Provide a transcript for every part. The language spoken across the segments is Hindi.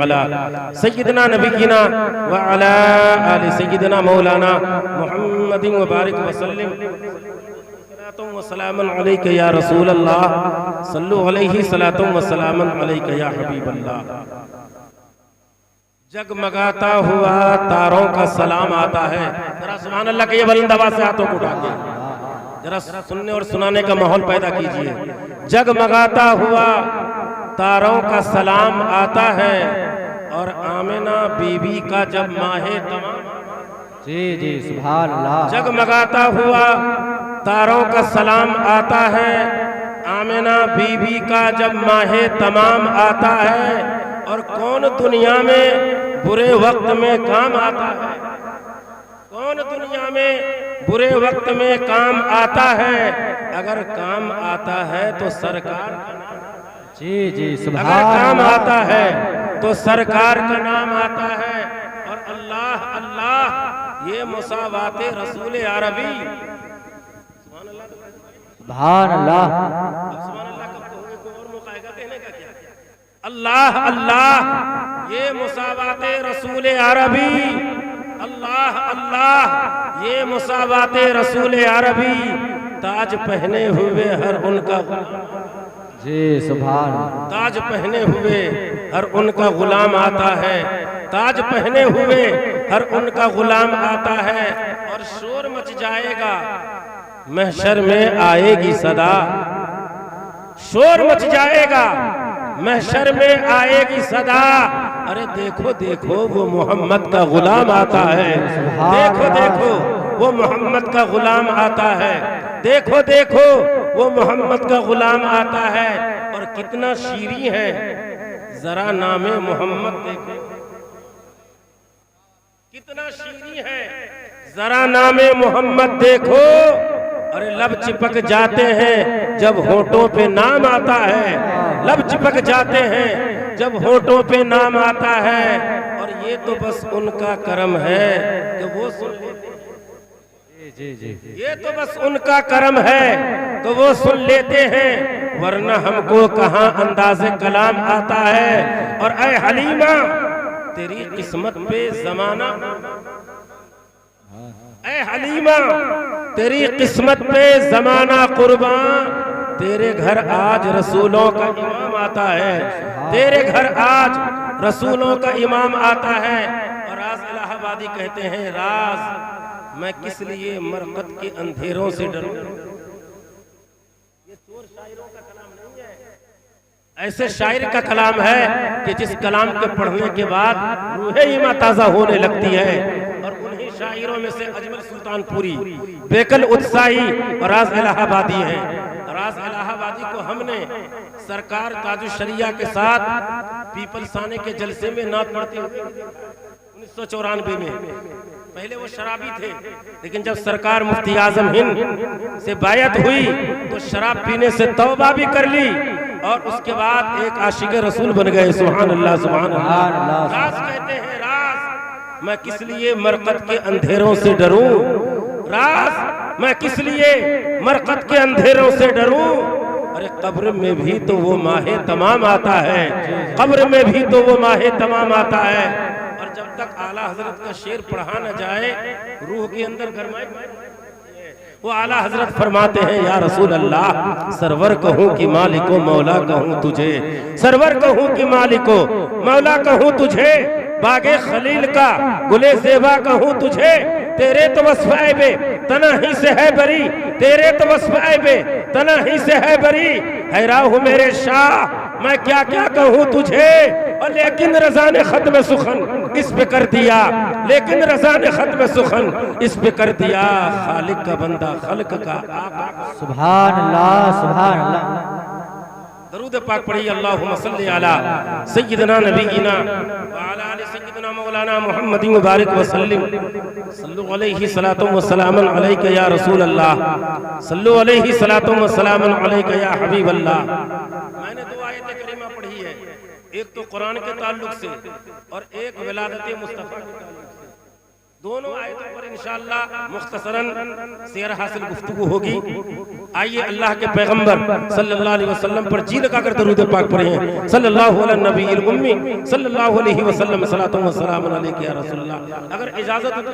अला सय्यिदना नबीना व अला आलि सय्यिदना मौलाना मुहम्मदिन व बारिक व सल्लिम सलातुम व सलामुन अलैका या रसूल अल्लाह सल्लु अलैहि सलातुम व सलामुन अलैका या हबीब अल्लाह। जगमगाता हुआ तारों का सलाम आता है। जरा सुभान अल्लाह के ये बुलंद आवाज से हाथों को उठा के जरा सुनने और सुनाने का माहौल पैदा कीजिए। जगमगाता हुआ तारों का सलाम आता है और आमिना बीबी का जब माहे तमाम, जी जी सुभान अल्लाह। जगमगाता हुआ तारों का सलाम आता है, आमिना बीबी का जब माहे तमाम आता है। और कौन दुनिया में बुरे वक्त में काम आता है, कौन दुनिया में बुरे वक्त में काम आता है। अगर काम आता है तो सरकार, जी जी सुभान अगर काम आता है तो सरकार का नाम आता है। और अल्लाह अल्लाह ये मुसावाते रसूल अरबी, सुभान अल्लाह। सुभान अल्लाह कब कहोगे, कोई और मौका आएगा कहने का क्या? अल्लाह अल्लाह ये मुसावाते रसूल अरबी, अल्लाह अल्लाह ये मुसावाते रसूल अरबी। ताज पहने हुए हर उनका, जी सुभान, ताज पहने हुए हर उनका गुलाम आता है, ताज पहने हुए हर उनका गुलाम आता है। और शोर मच जाएगा महशर में आएगी सदा, शोर मच जाएगा महशर में आएगी सदा। अरे देखो देखो वो मोहम्मद का गुलाम आता है, देखो देखो वो मोहम्मद का गुलाम आता है, देखो देखो वो मोहम्मद का गुलाम आता है। और कितना शीरी है जरा नामे मोहम्मद देखो, कितना शीरी है जरा नामे मोहम्मद देखो। अरे लब चिपक जाते हैं जब होठों पे नाम आता है, लब चिपक जाते हैं जब होठों पे नाम आता है। और ये तो बस उनका करम है कि वो सुन लेते हैं, जी जी, ये तो बस उनका करम है तो वो सुन लेते हैं, वरना हमको कहाँ अंदाज़े कलाम आता है। और ऐ हलीमा तेरी किस्मत पे जमाना, ऐ हलीमा तेरी किस्मत पे जमाना कुर्बान। तेरे घर आज रसूलों का इमाम आता है, तेरे घर आज रसूलों का इमाम आता है। और राज इलाहाबादी कहते हैं, राज मैं किस लिए मरकत के अंधेरों से डरूं। ये चोर शायरों का कलाम नहीं है, ऐसे शायर का कलाम है कि जिस कलाम के पढ़ने के बाद रूहे ईमान ताजा होने लगती है। और उन्हीं शायरों में से अजमल सुल्तानपुरी, बेकल उत्साही और राज इलाहाबादी हैं। राज इलाहाबादी को हमने सरकार ताजुश शरिया के साथ पीपलसाने के जलसे में नात पढ़ते हुए 1994 में, पहले वो शराबी थे, लेकिन जब सरकार मुफ्ती आजम हिंद से बायत हुई तो शराब पीने से तौबा भी कर ली और उसके बाद एक आशिक रसूल बन गए। सुभान अल्लाह सुभान अल्लाह। राज कहते हैं, राज मैं किस लिए मरकत के अंधेरों से डरूं, राज मैं किस लिए मरकत के अंधेरों से डरूं। अरे कब्र में भी तो वो माहे तमाम आता है, कब्र में भी तो वो माहे तमाम आता है। और जब तक आला हजरत का शेर पढ़ा न जाए रूह के अंदर गरमाए। वो आला हजरत फरमाते हैं, या रसूल अल्लाह सरवर कहूँ कि मालिको मौला कहूँ तुझे, सरवर कहूँ कि मालिको मौला कहूँ तुझे, बागे खलील का गुले ज़ेबा कहूँ तुझे। तेरे तो वस्फ़ ऐबे तना ही से है बरी, तेरे तो वस्फ़ ऐबे तना ही से है बरी। हैरान हूँ मेरे शाह मैं क्या क्या कहूँ तुझे। और लेकिन रज़ा ने ख़त्म सुखन इस पे कर दिया, लेकिन रज़ा ने ख़त्म सुखन इस पे कर दिया। खालिक का बंदा खल्क का आका। सुभान अल्लाह सुभान अल्लाह। दरूद पाक पढ़िए, अल्लाहुम्मा सल्ली अला सय्यिदना नबीना व अला आलि सय्यिदना मौलाना मुहम्मदिन व बारिक व सल्लिम सल्लु अलैहि सलातुम व सलामुन अलैका या रसूल अल्लाह, सल्लु अलैहि सलातुम व सलामुन अलैका या हबीब अल्लाह। मैंने दो आयतें करीमा पढ़ी है, एक तो कुरान के ताल्लुक से और एक विलादत मुस्तफा के ताल्लुक से। दोनों आयतों पर इंशाअल्लाह मुख्तसरन शेर हासिल गुफ्तगू होगी। आइए अल्लाह के पैगंबर सल्लल्लाहु अलैहि वसल्लम पर जी लगाकर दरूद पाक पढ़े हैं। सल्लल्लाहु अला नबील उम्मी सल्लल्लाहु अलैहि वसल्लम सलातु व सलाम अलैका या रसूलल्लाह। अगर इजाजत हो तो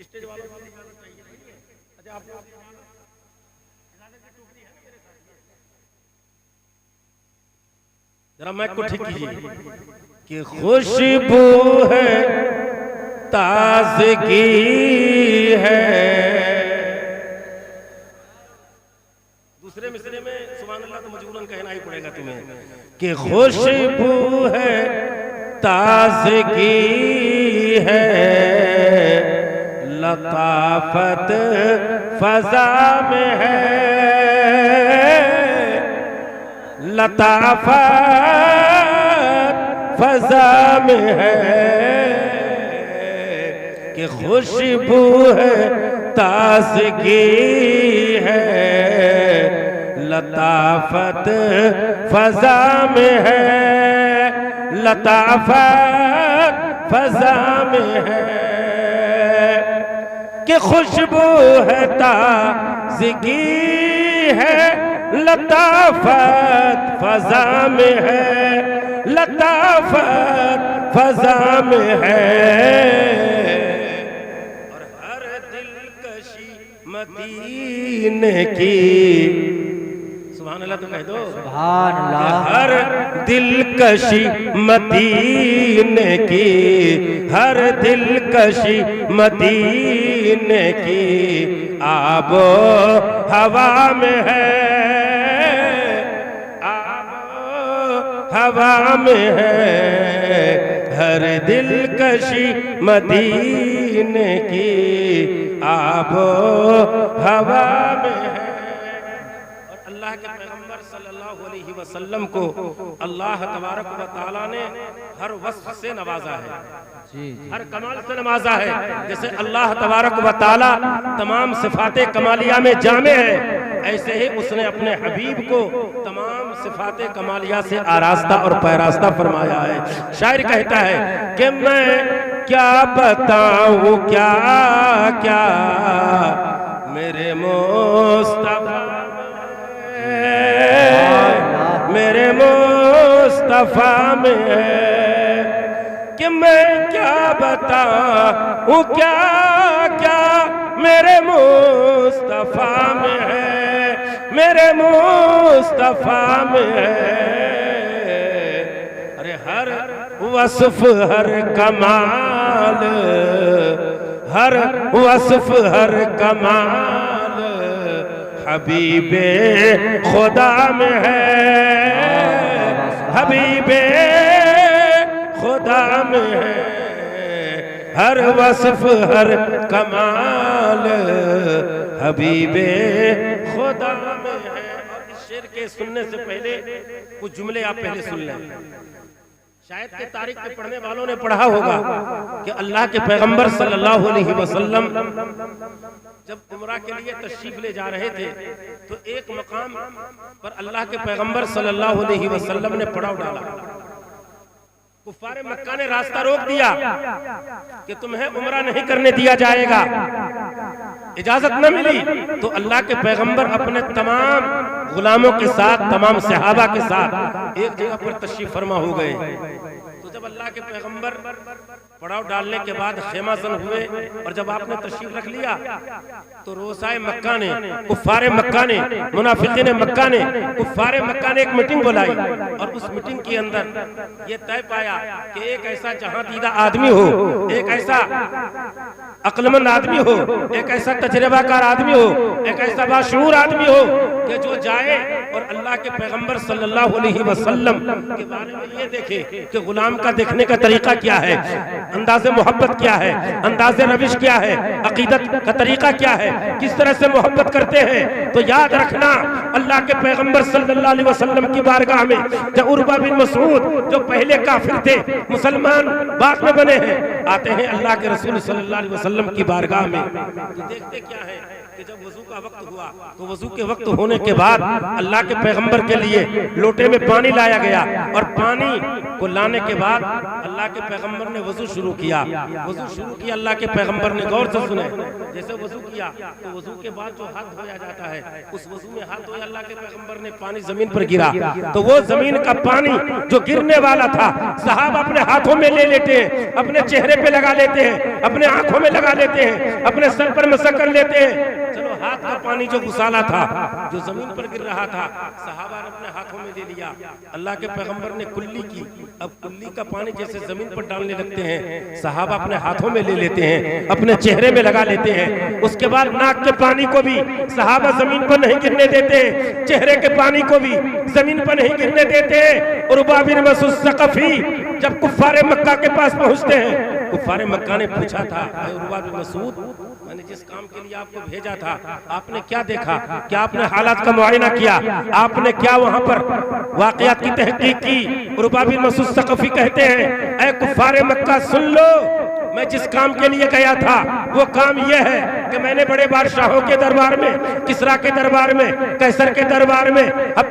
स्टेज वालों को इजाजत चाहिए। अच्छा आप लोग जरा माइक को ठीक कीजिए कि खुशबू है ताज़गी है। दूसरे मिसरे में सुभान अल्लाह तो मजबूरन कहना ही पड़ेगा तुम्हें कि खुशबू है ताज़गी है, लताफत फजा में है, लताफत फजा में है कि खुशबू है ताज़गी है, लताफत फजा में है, लताफत फजा में है कि खुशबू है ताज़गी है, लताफत फजा में है, लताफत फजा में है। और हर दिलकशी मदीने की, सुभान अल्लाह तो कह दो, सुभान अल्लाह। हर दिलकशी मदीने की, हर दिलकशी मदीने की आबो हवा में है, हवा में है, हर दिलकशी मदीने की आबो हवा में है। और अल्लाह के पैगंबर सल्लल्लाहु अलैहि वसल्लम को अल्लाह तबारक व तआला ने हर वस्फ से नवाजा है, हर कमाल से नवाजा है। जैसे अल्लाह तबारक व तआला तमाम सिफाते कमालिया में जामे है, ऐसे ही उसने अपने हबीब को तमाम सिफाते कमालिया से आरास्ता और पैरास्ता फरमाया है। शायर कहता है कि मैं क्या बताऊं क्या क्या मेरे मुस्तफा, मेरे मुस्तफा में कि मैं क्या बताऊं क्या क्या मेरे मुस्तफा में है, मेरे मुस्तफा में है। अरे हर वस्फ हर कमाल, हर वस्फ हर कमाल हबीबे खुदा में है, हबीबे खुदा में है। हर वस्फ हर कमाल हबीबे खुदा में है। और इस शेर के सुनने से पहले कुछ जुमले आप पहले सुन लें। शायद के तारीख के पढ़ने वालों ने पढ़ा होगा कि अल्लाह के पैगंबर सल्लल्लाहु अलैहि वसल्लम जब उम्रा के लिए तशरीफ ले जा रहे थे तो एक मकाम पर अल्लाह के पैगंबर सल्लल्लाहु अलैहि वसल्लम ने पड़ाव डाला। कुफ्फारे मक्का ने रास्ता रोक दिया कि तुम्हें उम्रा नहीं करने दिया जाएगा, इजाजत न मिली। तो अल्लाह के पैगंबर अपने तमाम गुलामों के साथ, तमाम सहाबा के साथ एक जगह पर तशरीफ फरमा हो गए। तो जब अल्लाह के पैगंबर पड़ाव डालने के बाद खेमासन हुए और जब आपने तशरीफ रख लिया तो रोसाए मक्का ने, कुफ्फारे मक्का ने, मुनाफिकीन मक्का ने, कुफ्फारे मक्का ने एक मीटिंग बुलाई और उस मीटिंग के अंदर ये तय पाया कि एक ऐसा जहां दीदा आदमी हो, एक ऐसा अक्लमंद आदमी हो, एक ऐसा तजर्बाकार आदमी हो, एक ऐसा बाशऊर आदमी हो कि जो जाए और अल्लाह के पैगंबर सल्लल्लाहु अलैहि वसल्लम के बारे में ये देखे कि गुलाम का देखने का तरीका क्या है, अंदाज़े मोहब्बत क्या है, अंदाज़े रविश क्या है, अकीदत का तरीका क्या है, किस तरह से मोहब्बत करते हैं। तो याद रखना अल्लाह के पैगंबर सल्लल्लाहु अलैहि वसल्लम की बारगाह में जब उर्वा बिन मसूद जो पहले काफिर थे, मुसलमान बाद में बने हैं, आते हैं अल्लाह के रसूल सल्लल्लाहु अलैहि वसल्लम की बारगाह में। तो देखते क्या है कि जब वजू का वक्त हुआ तो वजू के वक्त होने के बाद अल्लाह के पैगंबर के लिए लोटे में पानी लाया गया। और पानी को लाने के बाद अल्लाह के पैगंबर ने वजू शुरू किया। वजू शुरू किया अल्लाह के पैगंबर ने, गौर से सुने, जैसे वजू किया तो वजू के बाद जो हाथ धोया जाता है, उस वजू में हाथ धोया अल्लाह के पैगंबर ने, पानी जमीन पर गिरा। तो वो जमीन का पानी जो गिरने वाला था, साहब अपने हाथों में ले लेते हैं, अपने चेहरे पे लगा लेते हैं, अपने आंखों में लगा लेते हैं, अपने सर पर मसक कर लेते हैं। चलो हाथ का पानी जो गुसाला था, जो जमीन पर गिर रहा था, सहाबा ने अपने हाथों में ले लिया। अल्लाह के पैगंबर ने कुल्ली की। अब कुल्ली का पानी जैसे जमीन पर डालने लगते हैं, सहाबा अपने हाथों में ले लेते हैं, अपने चेहरे में लगा लेते हैं। उसके बाद नाक के पानी को भी सहाबा जमीन पर नहीं गिरने देते, चेहरे के पानी को भी जमीन पर नहीं गिरने देते। और उबाब बिन मसूद सकफी जब कुफ्फारे मक्का के पास पहुंचते हैं, कुफ्फारे मक्का ने पूछा था, उबाब बिन मसूद, मैंने जिस काम के लिए आपको भेजा था, आपने क्या देखा? क्या आपने हालात का मुआयना किया? आपने क्या वहां पर वाकयात की तहकीक की? उबाब बिन मसूद सकफी कहते हैं, ऐ कुफ्फारे मक्का सुन लो, मैं जिस काम के लिए गया था वो काम यह है कि मैंने बड़े बादशाहों के दरबार में, किसरा के दरबार में, कैसर के दरबार में,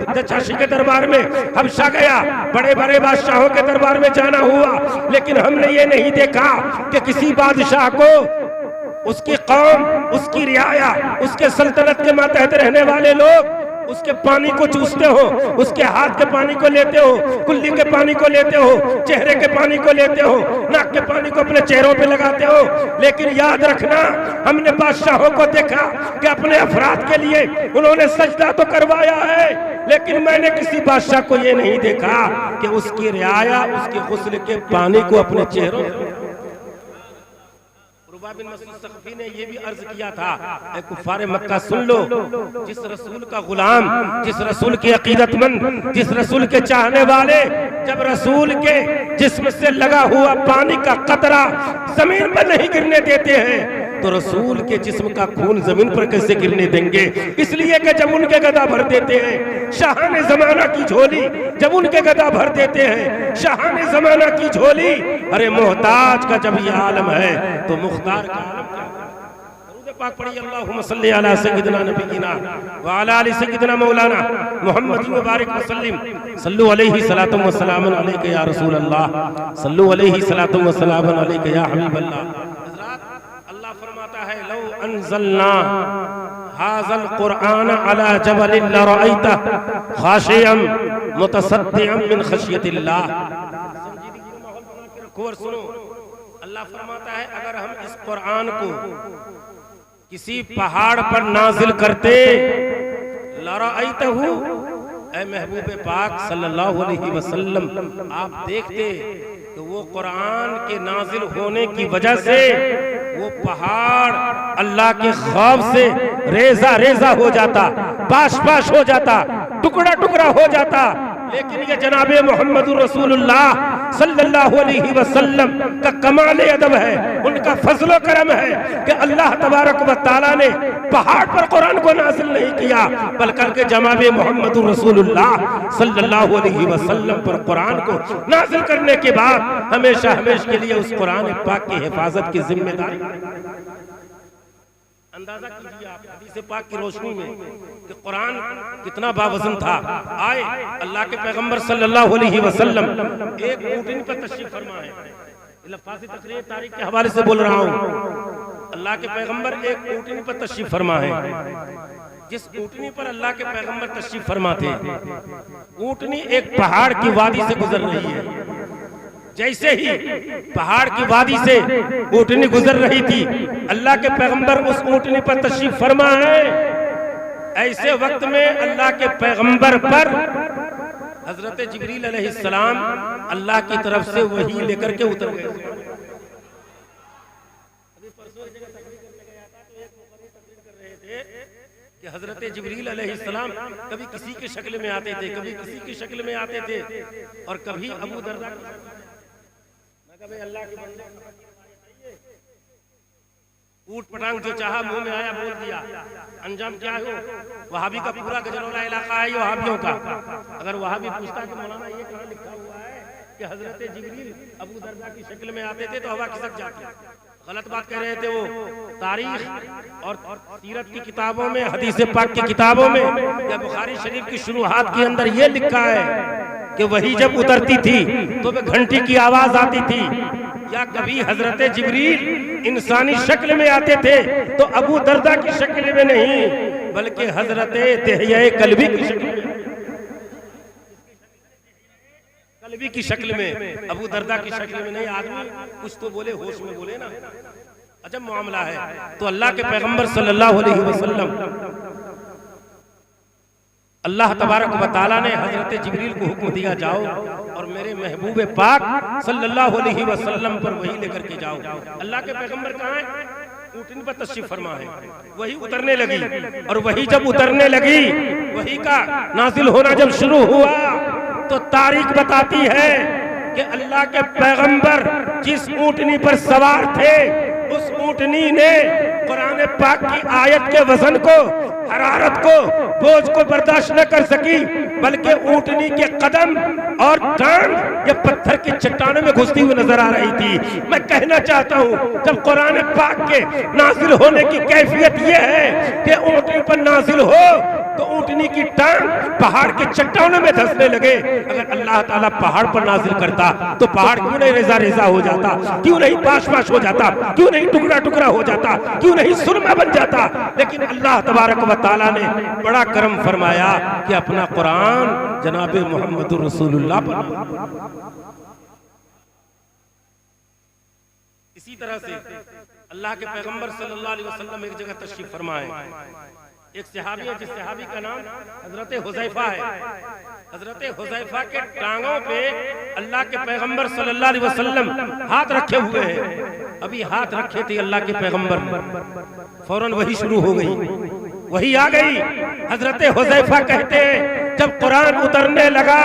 नजाशी के दरबार में, हबशा गया, बड़े बड़े बादशाहों के दरबार में जाना हुआ, लेकिन हमने ये नहीं देखा कि किसी बादशाह को उसकी कौम, उसकी रियाया, उसके सल्तनत के मातहत रहने वाले लोग उसके पानी को चूसते हो, उसके हाथ के पानी को लेते हो, कुल्ली के पानी को लेते हो, चेहरे के पानी को लेते हो, नाक के पानी को अपने चेहरों पे लगाते हो। लेकिन याद रखना, हमने बादशाहों को देखा कि अपने अफराद के लिए उन्होंने सजदा तो करवाया है, लेकिन मैंने किसी बादशाह को ये नहीं देखा कि उसकी रियाया, उसके गुस्ल के पानी को अपने चेहरों उबाब बिन मसूद सकफी ने ये भी अर्ज किया था, ऐ कुफ्फारे मक्का सुन लो, जिस रसूल का गुलाम, जिस रसूल के अकीदतमंद, जिस रसूल के चाहने वाले जब रसूल के जिस्म से लगा हुआ पानी का कतरा जमीन पर नहीं गिरने देते हैं, तो रसूल के जिस्म का खून जमीन पर कैसे गिरने देंगे? इसलिए कि जब उनके गदा भर देते हैं शाहाने जमाना की झोली, जब उनके गदा भर देते हैं शाहाने जमाना की झोली, अरे मोहताज का जब ये आलम है तो मुख्तार का आलम क्या होगा? दरूद पाक पढ़िए, अल्लाहुम्मा सल्ली अला सय्यिदिना नबिय्यिना व अला आलि सय्यिदिना मौलाना मुहम्मदिन व बारिक व सल्लिम, सल्लु अलैहि सलातु व सलामुन अलैका या रसूल अल्लाह, सल्लु अलैहि सलातु व सलामुन अलैका या हबीब अल्लाह। अल्लाह फरमाता है, लौ अंज़लना हाज़ल कुरआन अला जबलिन लरअयता खाशियम मुतसद्दिअन मिन खशियतिल्लाह। और सुनो, अल्लाह फरमाता है, अगर हम इस कुरान को किसी पहाड़ पर नाजिल करते, लरअयतहु, ऐ महबूब पाक सल्लल्लाहु अलैहि वसल्लम, आप देखते तो वो कुरान के नाजिल होने की वजह से वो पहाड़ अल्लाह के खौफ से रेजा रेजा हो जाता, पाश पाश हो जाता, टुकड़ा टुकड़ा हो जाता। लेकिन ये जनाबे मोहम्मद रसूलुल्लाह सल्लल्लाहु अलैहि वसल्लम का कमाल अदब है, उनका फजलो करम है कि अल्लाह तबारक व तआला ने पहाड़ पर कुरान को नाज़िल नहीं किया, बल्कि जनाबे मोहम्मद रसूलुल्लाह सल्लल्लाहु अलैहि वसल्लम पर कुरान को नाज़िल करने के बाद हमेशा हमेशा के लिए उस कुरान पाक की हिफाजत की जिम्मेदारी। अंदाजा कीजिए आप हदीस पाक की रोशनी में कि कुरान कितना बावजन था। आए अल्लाह के पैगंबर सल्लल्लाहु अलैहि वसल्लम एक ऊँटनी पर तशरीफ फरमा है, लफाज़ी तकरीर तारीख के हवाले से बोल रहा हूँ। अल्लाह के पैगंबर एक ऊँटनी पर तशरीफ फरमा है, जिस ऊँटनी पर अल्लाह के पैगंबर तशरीफ फरमा थे, ऊँटनी एक पहाड़ की वादी से गुजर रही है। जैसे ही पहाड़ की वादी से ऊँटनी गुजर रही थी, अल्लाह के पैगंबर उस ऊँटनी पर तशरीफ फरमा है। ऐसे वक्त में अल्लाह के पैगंबर पर हजरत जिब्रील अलैहिस्सलाम अल्लाह की तरफ से वही लेकर के उतर गए। कि हजरत जिब्रील अलैहिस्सलाम कभी किसी की शक्ल में आते थे, कभी किसी की शक्ल में आते थे, और कभी अबू दर्दा, अल्लाह के बंदे, ऊट पटांग जो चाहा मुंह में आया बोल दिया, अंजाम क्या हो? वहाबी का पूरा गजरौला इलाका है ये वहाबियों का। अगर वहाबी पूछता कि मौलाना ये कहाँ लिखा हुआ है कि हजरत जिब्रील अबू दर्दा की शक्ल में आते थे तो हवा खिसक जाती, गलत बात कह रहे थे वो। तारीख और सीरत की किताबों में, हदीस पाक की किताबों में या बुखारी शरीफ की शुरुआत के अंदर ये लिखा है कि वही जब उतरती थी तो वे घंटी की आवाज आती थी, या कभी हजरत जिब्रील इंसानी शक्ल में आते थे तो अबू दर्दा की शक्ल में नहीं, बल्कि हजरत दिह्या कल्बी की शक्ल में, कल्बी की शक्ल में, अबू दर्दा की शक्ल में नहीं। आदमी कुछ तो बोले, होश में बोले ना, अजब मामला है। तो अल्लाह के पैगंबर सल्लल्लाहु अलैहि वसल्लम, अल्लाह तबारक व तआला ने हजरत जिब्रील को हुक्म दिया, जाओ और मेरे महबूब पाक सल्लल्लाहु अलैहि वसल्लम पर वही लेकर के जाओ। अल्लाह के पैगंबर कहाँ हैं? ऊँटनी पर तशरीफ फरमा है। वही उतरने लगी, और वही जब उतरने लगी, वही का नाजिल होना जब शुरू हुआ तो तारीख बताती है कि अल्लाह के पैगंबर जिस ऊँटनी पर सवार थे, उस ऊँटनी ने कुरान पाक की आयत के वजन को, हरारत को, बोझ को बर्दाश्त न कर सकी, बल्कि ऊँटनी के कदम और टांग ये पत्थर की चट्टानों में घुसती हुई नजर आ रही थी। मैं कहना चाहता हूँ, जब कुरान पाक के नाजिल होने की कैफियत ये है कि ऊँटनी पर नाजिल हो तो ऊँटनी की टांग पहाड़ के चट्टानों में धंसने लगे। अगर अल्लाह ताला पहाड़ पर नाजिल करता तो पहाड़ क्यों नहीं रेजा रेजा हो जाता, क्यों नहीं पाश पाश हो जाता, क्यों नहीं टुकड़ा टुकड़ा हो जाता, क्यों नहीं सुरमा बन जाता। लेकिन अल्लाह तबारक व तआला ने बड़ा करम फरमाया कि अपना कुरान जनाब मोहम्मद रसूलुल्लाह पर। इसी तरह से अल्लाह के पैगंबर सल्लल्लाहु अलैहि वसल्लम एक जगह तशरीफ फरमाए। एक सहाबी है, जिस सहाबी का नाम हजरत हुज़ैफा है। हजरत हुज़ैफा के टांगों पे अल्लाह के पैगंबर सल्लल्लाहु अलैहि वसल्लम हाथ रखे हुए हैं। अभी हाथ रखे थे अल्लाह के पैगंबर, फौरन वही शुरू हो गई, वही आ गई। हजरत हुज़ैफा कहते हैं, जब कुरान उतरने लगा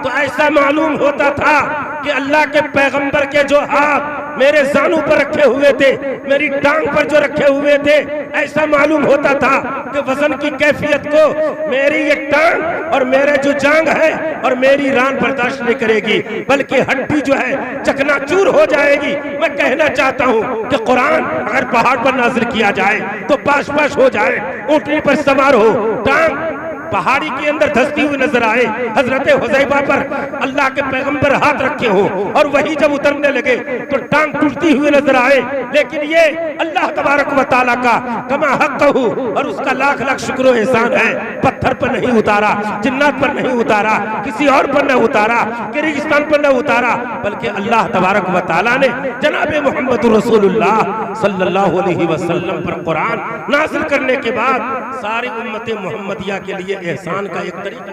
तो ऐसा मालूम होता था कि अल्लाह के पैगंबर के जो हाथ मेरे जानू पर रखे हुए थे, मेरी टांग पर जो रखे हुए थे, ऐसा मालूम होता था कि वजन की कैफियत को मेरी ये टांग और मेरे जो जांग है और मेरी रान बर्दाश्त नहीं करेगी, बल्कि हड्डी जो है चकनाचूर हो जाएगी। मैं कहना चाहता हूँ कि कुरान अगर पहाड़ पर नाजिल किया जाए तो पाश पाश हो जाए, ऊँटनी पर सवार हो, टांग पहाड़ी के अंदर धंसती हुई नजर आए, हजरत हुज़ैफा पर अल्लाह के पैगंबर हाथ रखे हो और वही जब उतरने लगे तो टांग टूटती हुई नजर आए। लेकिन ये अल्लाह तबारक व तआला का कमा हक़्क़हू, और उसका लाख लाख शुक्र व एहसान है। पत्थर पर नहीं उतारा, जिन्नात पर नहीं उतारा, किसी और पर न उतारा, किर्गिस्तान पर न उतारा, बल्कि अल्लाह तबारक व तआला ने जनाब मोहम्मद रसूलुल्लाह सल्लल्लाहु अलैहि वसल्लम पर कुरान नाज़िल करने के बाद सारी उम्मत मोहम्मदिया के लिए एहसान का एक तरीका।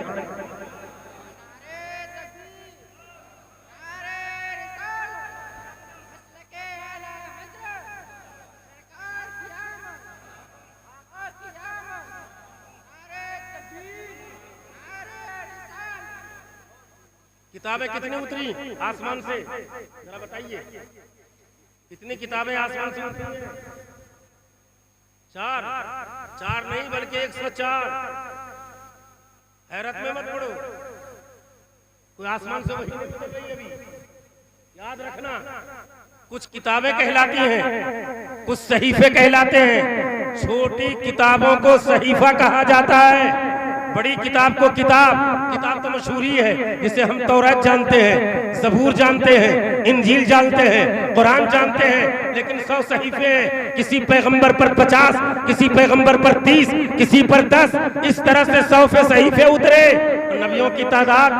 किताबें कितनी उतरी आसमान से, जरा बताइए, कितनी किताबें आसमान से उतरी? चार नहीं बल्कि 104। हैरत में मत पड़ो, कोई आसमान से वही नहीं अभी, याद रखना। कुछ किताबें कहलाती हैं, कुछ सहीफे कहलाते हैं। छोटी किताबों को सहीफा कहा जाता है, बड़ी किताब को किताब तो मशहूर ही है, जिसे हम तौरात जानते हैं, ज़बूर जानते हैं, इंजील जानते हैं, कुरान जानते हैं। लेकिन 100 सहीफे हैं, किसी पैगंबर पर 50, किसी पैगंबर पर 30, किसी पर 10, इस तरह से 100 सहीफे उतरे। नबियों की तादाद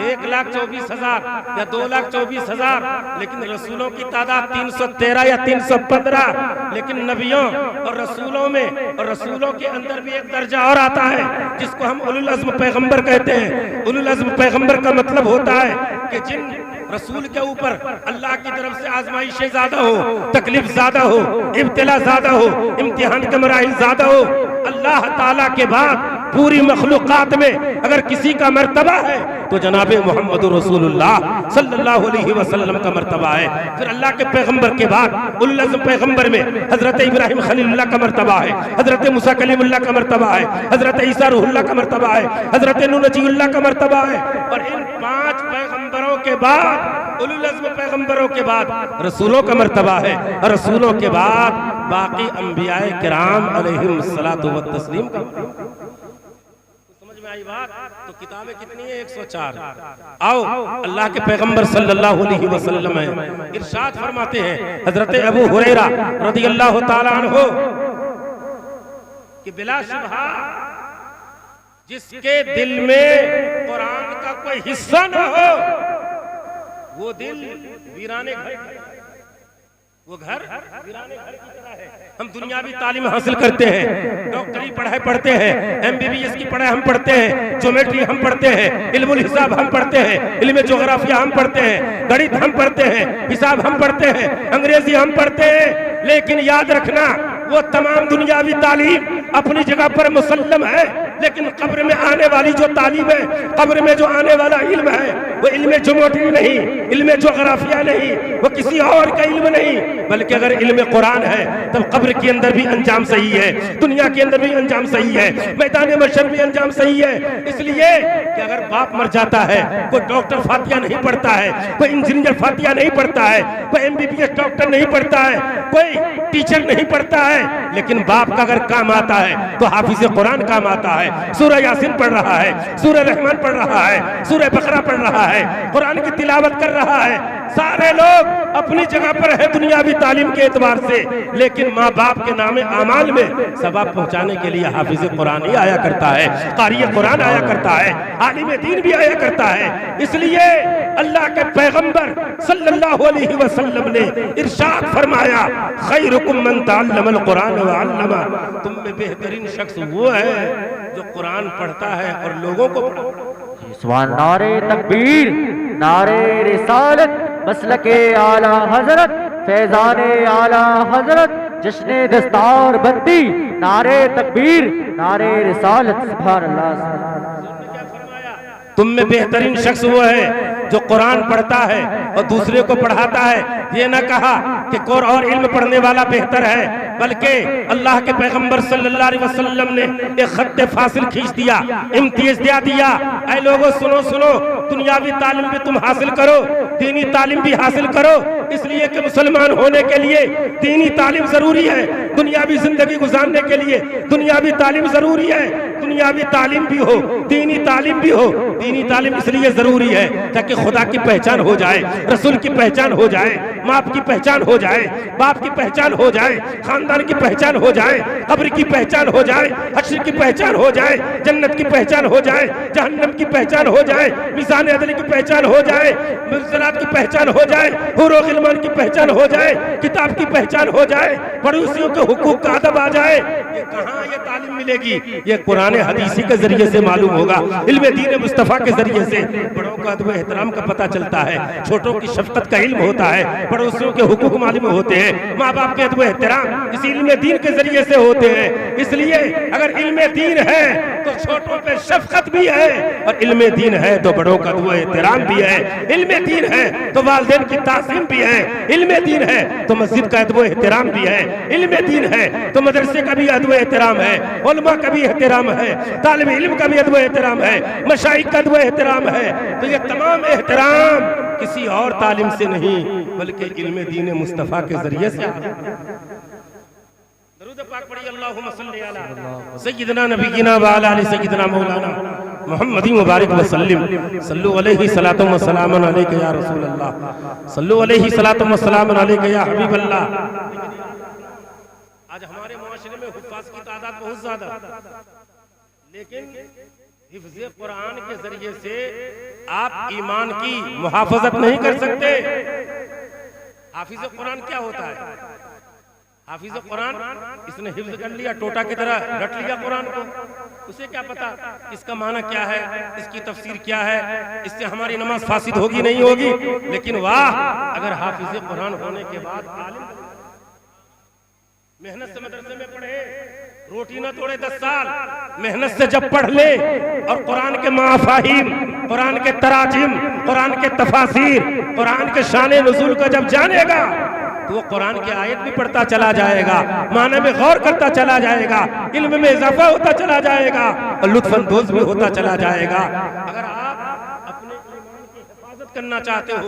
1,24,000 या 2,24,000, लेकिन रसूलों की तादाद 313 या 315। लेकिन नबियों और रसूलों में और रसूलों के अंदर भी एक दर्जा और आता है, जिसको हम उलुल अज़्म पैगंबर कहते हैं। उलुल अज़्म पैगंबर का मतलब होता है कि जिन रसूल के ऊपर अल्लाह की तरफ से आजमाइशें ज्यादा हो, तकलीफ ज्यादा हो, इब्तिला ज्यादा हो, इम्तिहान के मराहिल ज्यादा हो। अल्लाह ताला के बाद पूरी मखलूकात में अगर किसी का मर्तबा है तो जनाब मोहम्मद रसूलुल्लाह सल्लल्लाहु अलैहि वसल्लम का मर्तबा है। फिर अल्लाह के पैगंबर के बाद उलुल अज़्म पैगंबर में हजरत इब्राहिम खलीलुल्लाह का मर्तबा है, हजरत मूसा कलीमुल्लाह का मर्तबा है, हजरत ईसा रूहुल्लाह का मर्तबा है, हजरत नूह नजीउल्लाह का मर्तबा है। और इन 5 पैगंबरों के बाद, उलुल अज़्म पैगंबरों के बाद रसूलों का मर्तबा है, और रसूलों के बाद बाकी अंबियाए किराम अलैहिम सलातो व तस्लीम का। समझ में में आई बात तो किताबें कितनी है? 104। आओ अल्लाह के पैगंबर सल्लल्लाहु अलैहि वसल्लम है इरशाद फरमाते हैं हजरत अबू हुरैरा रदियल्लाहु ताला अन्हु कि बिला शुबहा जिसके दिल में कुरान का कोई हिस्सा न हो वो दिल वीराने घर, वो घर वीराने घर की तरह है। हम दुनियावी तालीम हासिल करते हैं, डॉक्टरी पढ़ाई पढ़ते हैं, MBBS की पढ़ाई हम पढ़ते हैं, ज्योमेट्री हम पढ़ते हैं, इल्मुल हिसाब हम पढ़ते हैं, इल्म जोग्राफिया हम पढ़ते हैं, गणित हम पढ़ते हैं, हिसाब हम पढ़ते हैं, अंग्रेजी हम पढ़ते हैं। लेकिन याद रखना वो तमाम दुनियावी तालीम अपनी जगह पर मुसल्लम है, लेकिन कब्र में आने वाली जो तालीम है, कब्र में जो आने वाला इल्म है वो इल्म ज्योमेट्री नहीं, इल्म जोग्राफिया नहीं, वो किसी और का इल्म नहीं, बल्कि अगर इल्म कुरान है तब कब्र के अंदर भी अंजाम सही है, दुनिया के अंदर भी अंजाम सही है, मैदान महशर भी अंजाम सही है। इसलिए कि अगर बाप मर जाता है, कोई डॉक्टर फातिहा नहीं पढ़ता है, कोई इंजीनियर फातिहा नहीं पढ़ता है, कोई MBBS डॉक्टर नहीं पढ़ता है, कोई टीचर नहीं पढ़ता है, लेकिन बाप का अगर काम आता है तो हाफिज कुरान काम आता है। सूरह यासीन पढ़ रहा है, सूरह रहमान पढ़ रहा है, सूरह बकरा पढ़ रहा है, कुरान की तिलावत कर रहा है। सारे लोग अपनी जगह पर है दुनियावी तालीम के एतबार से, लेकिन माँ बाप के नामे अमाल में सवाब पहुंचाने के लिए हाफिज कुरान ही आया करता है, कारी कुरान आया करता है, आलिम दीन भी आया करता है। इसलिए अल्लाह के पैगंबर सल्लल्लाहु अलैहि वसल्लम ने इरशाद फरमाया खैरुकुम मन तअल्लमल कुरान व अल्लमा, तुम में बेहतरीन शख्स वो है जो कुरान पढ़ता है और लोगों को पढ़ाता है। सुभान नारे तकबीर, नारे रिसालत, मसलके आला हजरत, फैजाने आला हजरत, जश्ने दस्तार बंदी, नारे तकबीर, नारे रिसालत। सुभान अल्लाह। तुम में बेहतरीन शख्स वो है जो कुरान पढ़ता है और दूसरे को पढ़ाता है। ये ना कहा कि कोई और इल्म पढ़ने वाला बेहतर है, बल्कि अल्लाह के पैगंबर सल्लल्लाहु अलैहि वसल्लम ने एक खत्ते फासिल खींच दिया, इम्तियाज दिया। ऐ लोगों सुनो सुनो, दुनियावी तालीम भी तुम हासिल करो, दीनी तालीम भी हासिल करो, इसलिए कि मुसलमान होने के लिए दीनी तालीम जरूरी है, दुनियावी जिंदगी गुजारने के लिए दुनियावी तालीम जरूरी है। दुनियावी तालीम भी हो, दीनी तालीम भी हो। दीनी तालीम इसलिए जरूरी है ताकि खुदा की पहचान हो जाए, रसूल की पहचान हो जाए, माँ की पहचान हो जाए, बाप की पहचान हो जाए, खानदान की पहचान हो जाए, कब्र की पहचान हो जाए, हश्र की पहचान हो जाए, जन्नत की पहचान हो जाए, जहन्नम की पहचान हो जाए, मिज़ान अदल की पहचान हो जाए, मुर्सलात की पहचान हो जाए, हुरो गिलमान की पहचान हो जाए, किताब की पहचान हो जाए, पड़ोसियों के हुकूक का अदब आ जाए। ये कहाँ ये तालीम मिलेगी? ये कुरान हदीसी के जरिए से मालूम होगा, इल्म दीन मुस्तफा के जरिए से। बड़ों का अदब एहतराम का पता चलता है, छोटों की शफकत का इल्म होता है, पड़ोसियों के हुकूक मालूम होते हैं, माँ बाप के अदब एहतराम इस इल्म दीन के जरिए से होते हैं। इसलिए अगर इल्म दीन है तो छोटों पे शफकत भी है, और इल्म दीन है तो बड़ों का अदब एहतराम भी है, इल्म दीन है तो वालिदैन की ताज़ीम भी है, इल्म दीन है तो मस्जिद का अदब एहतराम भी है, इल्म दीन है तो मदरसे का भी अदब एहतराम है, उलमा का भी एहतराम है, तालिब इल्म का भी अदब एहतराम है, मशाइख का अदब एहतराम है। तो ये तमाम एहतराम किसी और तालीम से नहीं बल्कि इल्म दीन मुस्तफा के जरिए से आता है। दरूद पाक पढ़िए, अल्लाहुम्मा सल्ली अला सय्यिदना नबीना व अला आलि सय्यिदना मौलाना मुहम्मदी मुबारक वसल्लम। सल्लु अलैहि सलातु व सलामुन अलैका या रसूल अल्लाह, सल्लु अलैहि सलातु व सलामुन अलैका या हबीब अल्लाह। आज हमारे मुआशरे में हुफ्फाज की तादाद बहुत ज्यादा, लेकिन हिफ्ज़ कुरान के जरिए से आप ईमान की मुहाफ़ज़त नहीं कर सकते। हाफिज़ कुरान क्या होता है? हाफिज़ कुरान, इसने हिफ्ज़ कर लिया, टोटा की तरह रट लिया कुरान को, उसे क्या पता इसका माना क्या है, इसकी तफसीर क्या है, इससे हमारी नमाज फासिद होगी नहीं होगी। लेकिन वाह, अगर हाफिज़ कुरान होने के बाद आलिम मेहनत से मदरसे में पढ़े, रोटी ना तोड़े 10 साल, मेहनत से जब पढ़ ले और कुरान के माफाहिम, कुरान के तराजिम, कुरान के तफासीर, कुरान के शाने नुज़ूल का जब जानेगा तो वो कुरान की आयत भी पढ़ता चला जाएगा, माने में गौर करता चला जाएगा, इल्म में इजाफा होता चला जाएगा और लुत्फ़ अंदोज़ भी होता चला जाएगा। अगर आप अपने ईमान की हिफाजत करना चाहते हो,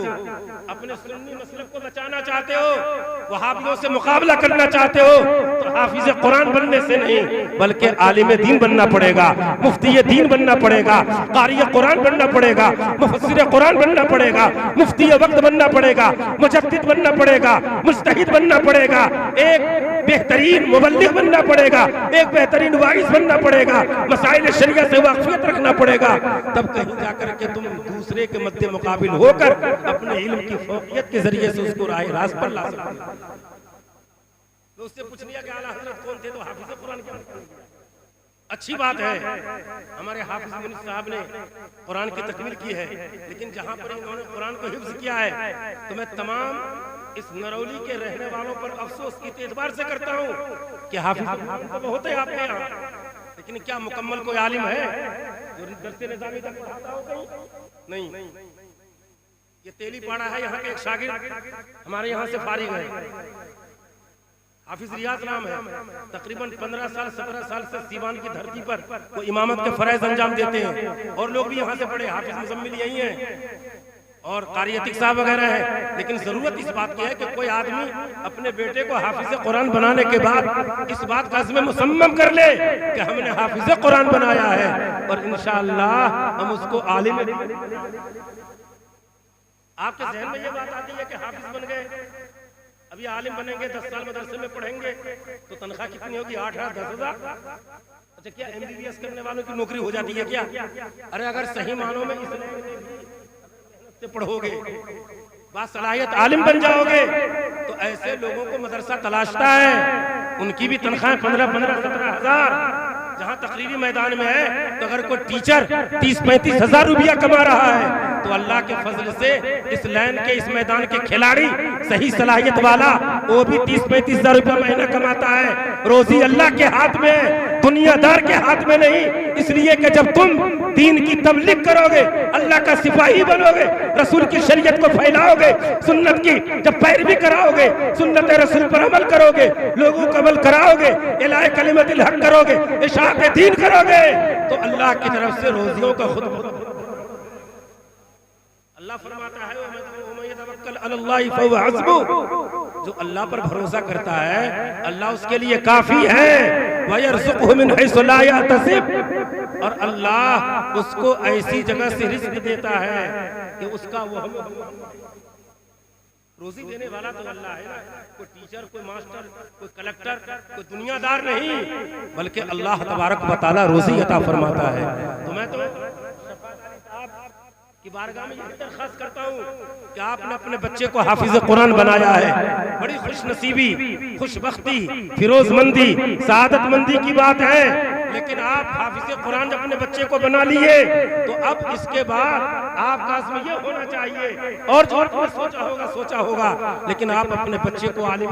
अपने सुन्नी मसलब को बचाना चाहते हो, वहाबियों से मुकाबला करना चाहते हो, तो हाफिज कुरान बनने से नहीं बल्कि आलिम दीन बनना पड़ेगा, मुफ्ती दीन बनना पड़ेगा, कारी कुरान बनना पड़ेगा, मुफस्सिर कुरान बनना पड़ेगा, मुफ्ती वक्त बनना पड़ेगा, मुजद्दिद बनना पड़ेगा, मुज्तहिद बनना पड़ेगा, एक बेहतरीन मुबल्लिग बनना पड़ेगा, एक बेहतरीन वाइज बनना पड़ेगा, मसाइल शरिया से वाक़ियत रखना पड़ेगा। तब कहीं जाकर के तुम दूसरे के मध्य मुकाबिल होकर अपने इल्म की फौकियत के जरिए से उसको राह रास्त पर ला सकते हो। तो उससे पूछ लिया कि आला हज़रत कौन थे, तो हाफिज कुरान क्या बताएंगे। अच्छी बात है, हमारे हाफिज मुनीस साहब ने कुरान की तकमील की है, लेकिन जहां पर इन्होंने कुरान को हिफ्ज किया है तो मैं तमाम इस नरौली के रहने वालों पर अफसोस की एतबार से करता हूँ कि हाफिज तो बहुत है आपके यहाँ, लेकिन क्या मुकम्मल कोई आलिम है जो दरसे निज़ामी तक पढ़ाता हो कहीं? नहीं। ये तेली पाड़ा है, यहाँ के एक शागिर्द हमारे यहाँ से फारिग है, हाफिज रियाज नाम है, तकरीबन 15 साल 17 साल से सीवान की धरती पर वो इमामत के फराइज अंजाम देते हैं, और लोग भी यहाँ से पढ़े, हाफिज मुजम्मिल यही हैं और कारी अतीक साहब वगैरह है। लेकिन जरूरत इस बात की है कि कोई आदमी अपने बेटे को हाफिज कुरान बनाने के बाद इस बात का अज़्म मुसम्मम कर ले कि हमने हाफिज कुरान बनाया है, और इंशाअल्लाह हम उसको आलिम। आपके ज़हन में ये बात आती है कि हाफिज बन गए, अभी आलिम बनेंगे, 10 साल मदरसे में पढ़ेंगे तो तनख्वाह कितनी होगी? 8,000-10,000। अच्छा, क्या MBBS करने वालों की नौकरी हो जाती है क्या? अरे अगर सही मानों में से पढ़ोगे, बासलाहियत आलिम बन जाओगे, तो ऐसे लोगों को मदरसा तलाशता है, उनकी भी तनख्वाह 15-17 जहां तकरीरी मैदान में है, तो अगर कोई टीचर 30-35 हजार रुपया कमा रहा है तो अल्लाह के फजल से इस लाइन के, इस मैदान के खिलाड़ी सही सलाहियत वाला वो भी 30-35 हजार रुपया महीना कमाता है। रोजी अल्लाह के हाथ में है, दुनियादार के हाथ में नहीं। इसलिए कि जब तुम दीन की तबलीग करोगे, अल्लाह का सिपाही बनोगे, रसूल की शरीयत को फैलाओगे, सुन्नत की जब पैरवी कराओगे, सुन्नत रसूल पर अमल करोगे, लोगों को अमल कराओगे, इलाए कलिमतिल हक करोगे, इशाअत दीन करोगे, तो अल्लाह की तरफ से रोजियों का खुद अल्लाह फरमाता है, जो अल्लाह पर भरोसा करता है अल्लाह उसके लिए काफी है, वयरज़ुक़हु मिन हैसु ला यहतसिब, और अल्लाह उसको ऐसी जगह से रिज़्क़ देता है कि उसका वो रोजी देने वाला तो अल्लाह है ना। कोई टीचर, कोई मास्टर, कोई कलेक्टर, कोई दुनियादार नहीं, बल्कि अल्लाह तबारक व तआला रोजी अता फरमाता है। तो मैं तो की बारगाह में यही दरख्वास्त करता हूँ कि आपने अपने बच्चे को हाफिज कुरान बनाया है, बड़ी खुश नसीबी, खुशबख्ती, फिरोजमंदी, सआदतमंदी की बात है। लेकिन आप हाफिज कुरान अपने बच्चे को बना लिए, तो अब इसके बाद आपका अज़्म ये होना चाहिए, और जो सोचा होगा, लेकिन आप अपने बच्चे को आलिम,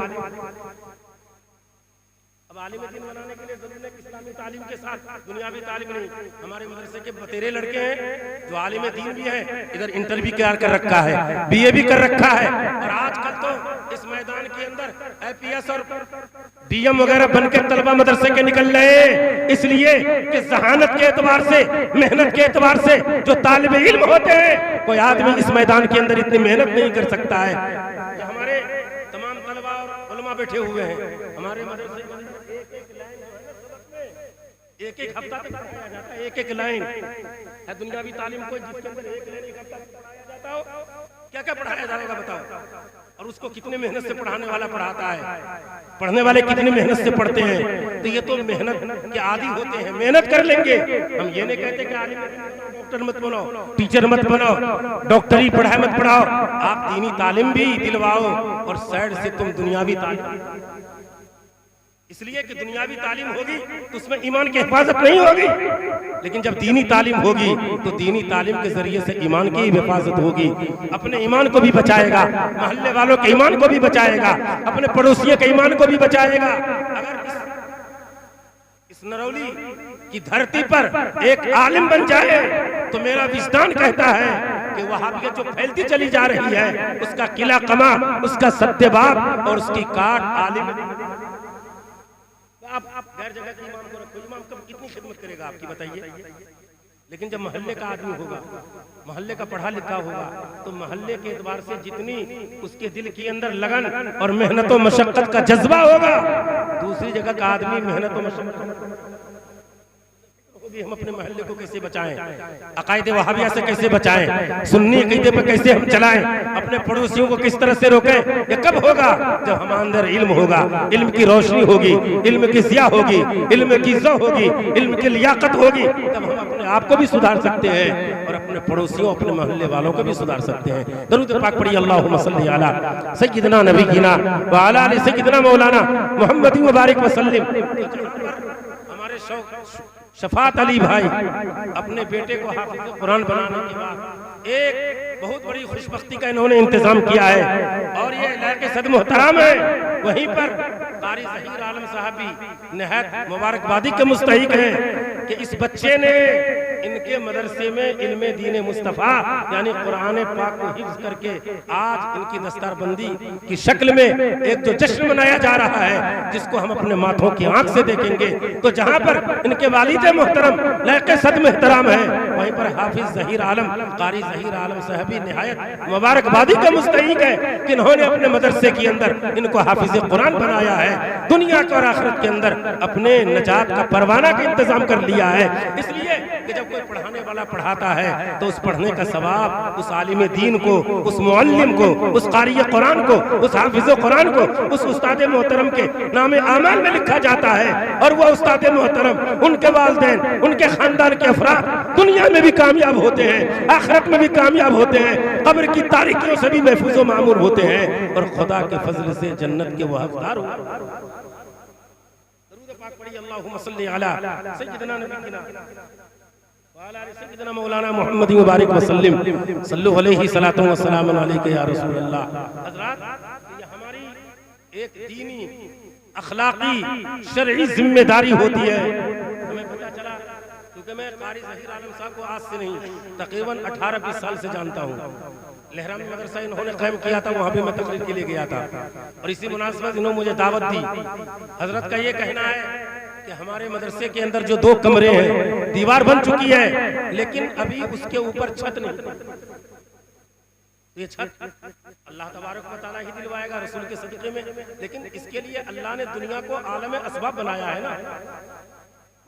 अब आलिम दीन बनाने के लिए जरूरी है कि इस्लामी तालीम के साथ दुनियावी तालीम नहीं। हमारे मदरसे के बतेरे लड़के हैं जो आलिम दीन भी हैं, इधर इंटर भी तैयार कर रखा है, BA भी कर रखा है, और आजकल तो इस मैदान के अंदर IPS और DM वगैरह बनकर तलबा मदरसे के निकल रहे हैं। इसलिए कि जहानत के एतबार से, मेहनत के एतबार से जो तालिब इल्म होते हैं, कोई आदमी इस मैदान के अंदर इतनी मेहनत नहीं कर सकता है। हमारे तमाम तलबा और उलमा बैठे हुए हैं, हमारे मदरसे एक हफ्ता तक पढ़ाया जाता है, एक लाइन है दुनियावी तालीम को, जिसके अंदर एक लाइन एक हफ्ता पढ़ाया जाता हो, क्या क्या पढ़ाया जाएगा बताओ? और उसको कितने मेहनत से पढ़ाने वाला पढ़ाता है, पढ़ने वाले कितनी मेहनत से पढ़ते हैं। तो ये तो मेहनत के आदी होते हैं, मेहनत कर लेंगे। हम ये नहीं कहते कि आलिम डॉक्टर मत बनाओ, टीचर मत बनाओ, डॉक्टरी पढ़ाई मत पढ़ाओ, आप दीनी तालीम भी दिलवाओ, और साइड से तुम दुनियावी तालीम, इसलिए कि दुनियावी तालीम होगी तो उसमें ईमान की हिफाजत नहीं होगी, लेकिन जब दीनी तालीम होगी तो दीनी तालीम के जरिए से ईमान की हिफाजत होगी। अपने ईमान को भी बचाएगा, मोहल्ले वालों के ईमान को भी बचाएगा, अपने पड़ोसियों के ईमान को भी बचाएगा। अगर इस नरौली की धरती पर एक आलिम बन जाए तो मेरा विजदान कहता है कि वहाबियत जो फैलती चली जा रही है, उसका किला कमा, उसका सत्यबाब और उसकी काट आलिम। आप गैर जगह के इमाम को रखो, इमाम कब कितनी खिदमत करेगा आपकी, बताइए? लेकिन जब मोहल्ले का आदमी होगा, मोहल्ले का पढ़ा लिखा होगा, तो मोहल्ले के एतबार से जितनी उसके दिल के अंदर लगन और मेहनत और मशक्कत का जज्बा होगा, दूसरी जगह का आदमी मेहनत और मशक्कत होगी। हम अपने मोहल्ले को कैसे बचाएं, अकायदे वहाबिया से कैसे बचाएं, सुन्नी अकीदे पर कैसे हम चलाएं, अपने पड़ोसियों को किस तरह से रोकें, ये कब होगा? जब हमारे अंदर इल्म होगा, इल्म की रोशनी होगी, इल्म की ज़िया होगी, इल्म की इज़्ज़त होगी, इल्म की लियाकत होगी, तब हम अपने आप को भी सुधार सकते हैं और अपने पड़ोसियों, अपने मोहल्ले वालों को भी सुधार सकते हैं। दरूद पाक पढ़िए, अल्लाहुम्मा सल्ली अला सय्यिदना नबीना व अला आलि सय्यिदना मौलाना मुहम्मद मुबारक वसल्लम। हमारे शफात अली भाई अपने बेटे को हाफिज़ कुरान बनाने के बाद एक बहुत बड़ी खुशबख्ती का इन्होंने इंतजाम किया है और ये इलाके सद मोहतराम है। वहीं पर कारी ज़हीर आलम साहब भी नहायत मुबारकबादी के मुस्तहिक हैं कि इस बच्चे ने इनके मदरसे में इल्मे दीन मुस्तफ़ा यानी कुरान पाक को हिफ्ज़ करके आज इनकी दस्तारबंदी की शक्ल में एक जो जश्न मनाया जा रहा है, जिसको हम अपने माथों की आंख से देखेंगे। तो जहां पर इनके वालिद मोहतरम लायक़े सद मोहतराम है, वहीं पर हाफिज ज़हीर आलम कारी ज़हीर आलम साहबी निहायत मुबारकबादी का मुस्तहिक है कि इन्होंने अपने मदरसे के अंदर इनको हाफिज कुरान बनाया है। दुनिया के और आखिरत के अंदर अपने नजात का परवाना का इंतजाम कर लिया है। इसलिए कि जब कोई पढ़ाने वाला पढ़ाता है तो उस पढ़ने का सवाब उस आलिम दीन को, उस मुअल्लिम को, उस कारी कुरान को, उस हाफिज कुरान को, उस उस्ताद मोहतरम के नाम आमाल में लिखा जाता है। और वह उस्ताद मोहतरम, उनके वालिदैन, उनके खानदान के अफराद दुनिया में भी कामयाब होते हैं, आखिरत में भी कामयाब होते हैं, कब्र की तारीकियों से भी महफूज व मामूर होते हैं और खुदा के फजल से जन्नत के वह हकदार होते हैं। दरूद पाक पढ़िए, अल्लाहुम्मा सल्ली अला सय्यिदना नबीना सय्यिदना मौलाना मुहम्मद मुबारक वसल्लम सल्लल्लाहु अलैहि सलातो व सलाम अलैका या रसूल अल्लाह। हज़रात, ये हमारी एक दीनी अखलाकी शरई जिम्मेदारी होती है। हमें पता चला, क्योंकि मैं कारी ज़हीर आलम साहब को आज से नहीं तकरीबन 18-20 साल से जानता हूँ। लहरा में मदरसा इन्होंने कायम किया था, वहाँ भी मैं तकरीर के लिए गया था और इसी मुनासिबत इन्होंने मुझे दावत दी। हजरत का ये कहना है कि हमारे मदरसे के अंदर जो 2 कमरे हैं, दीवार बन चुकी है लेकिन अभी उसके ऊपर छत नहीं। ये छत अल्लाह तबारक व तआला ही दिलवाएगा रसूल के सदक़े में, लेकिन इसके लिए अल्लाह ने दुनिया को आलम असबाब बनाया है ना।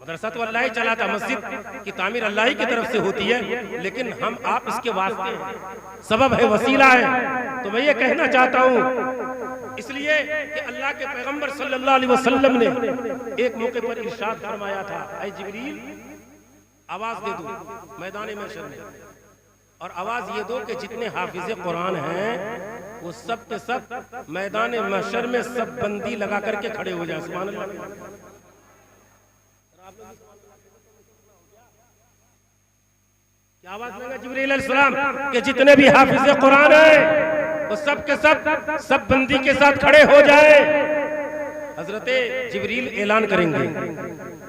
मदरसा तो अल्लाह ही चलाता, मस्जिद की तामीर अल्लाह ही की तरफ से होती है, लेकिन हम आप इसके वास्ते हैं, सबब है, वसीला है। तो मैं ये कहना चाहता हूँ इसलिए कि अल्लाह के पैगंबर सल्लल्लाहु अलैहि वसल्लम ने एक मौके पर इरशाद फरमाया था, ऐ जिब्रील आवाज दे दो मैदान महशर में, और आवाज ये दो कि जितने हाफिज कुरान हैं वो सब के सब मैदान महशर में सब बंदी लगा करके खड़े हो जाए। सुभान अल्लाह। क्या आवाज देगा जिब्रील अलैहिस्सलाम कि जितने भी हाफिज कुरान हैं वो सब के सब बंदी के साथ खड़े हो जाए। हजरत जिब्रील ऐलान करेंगे,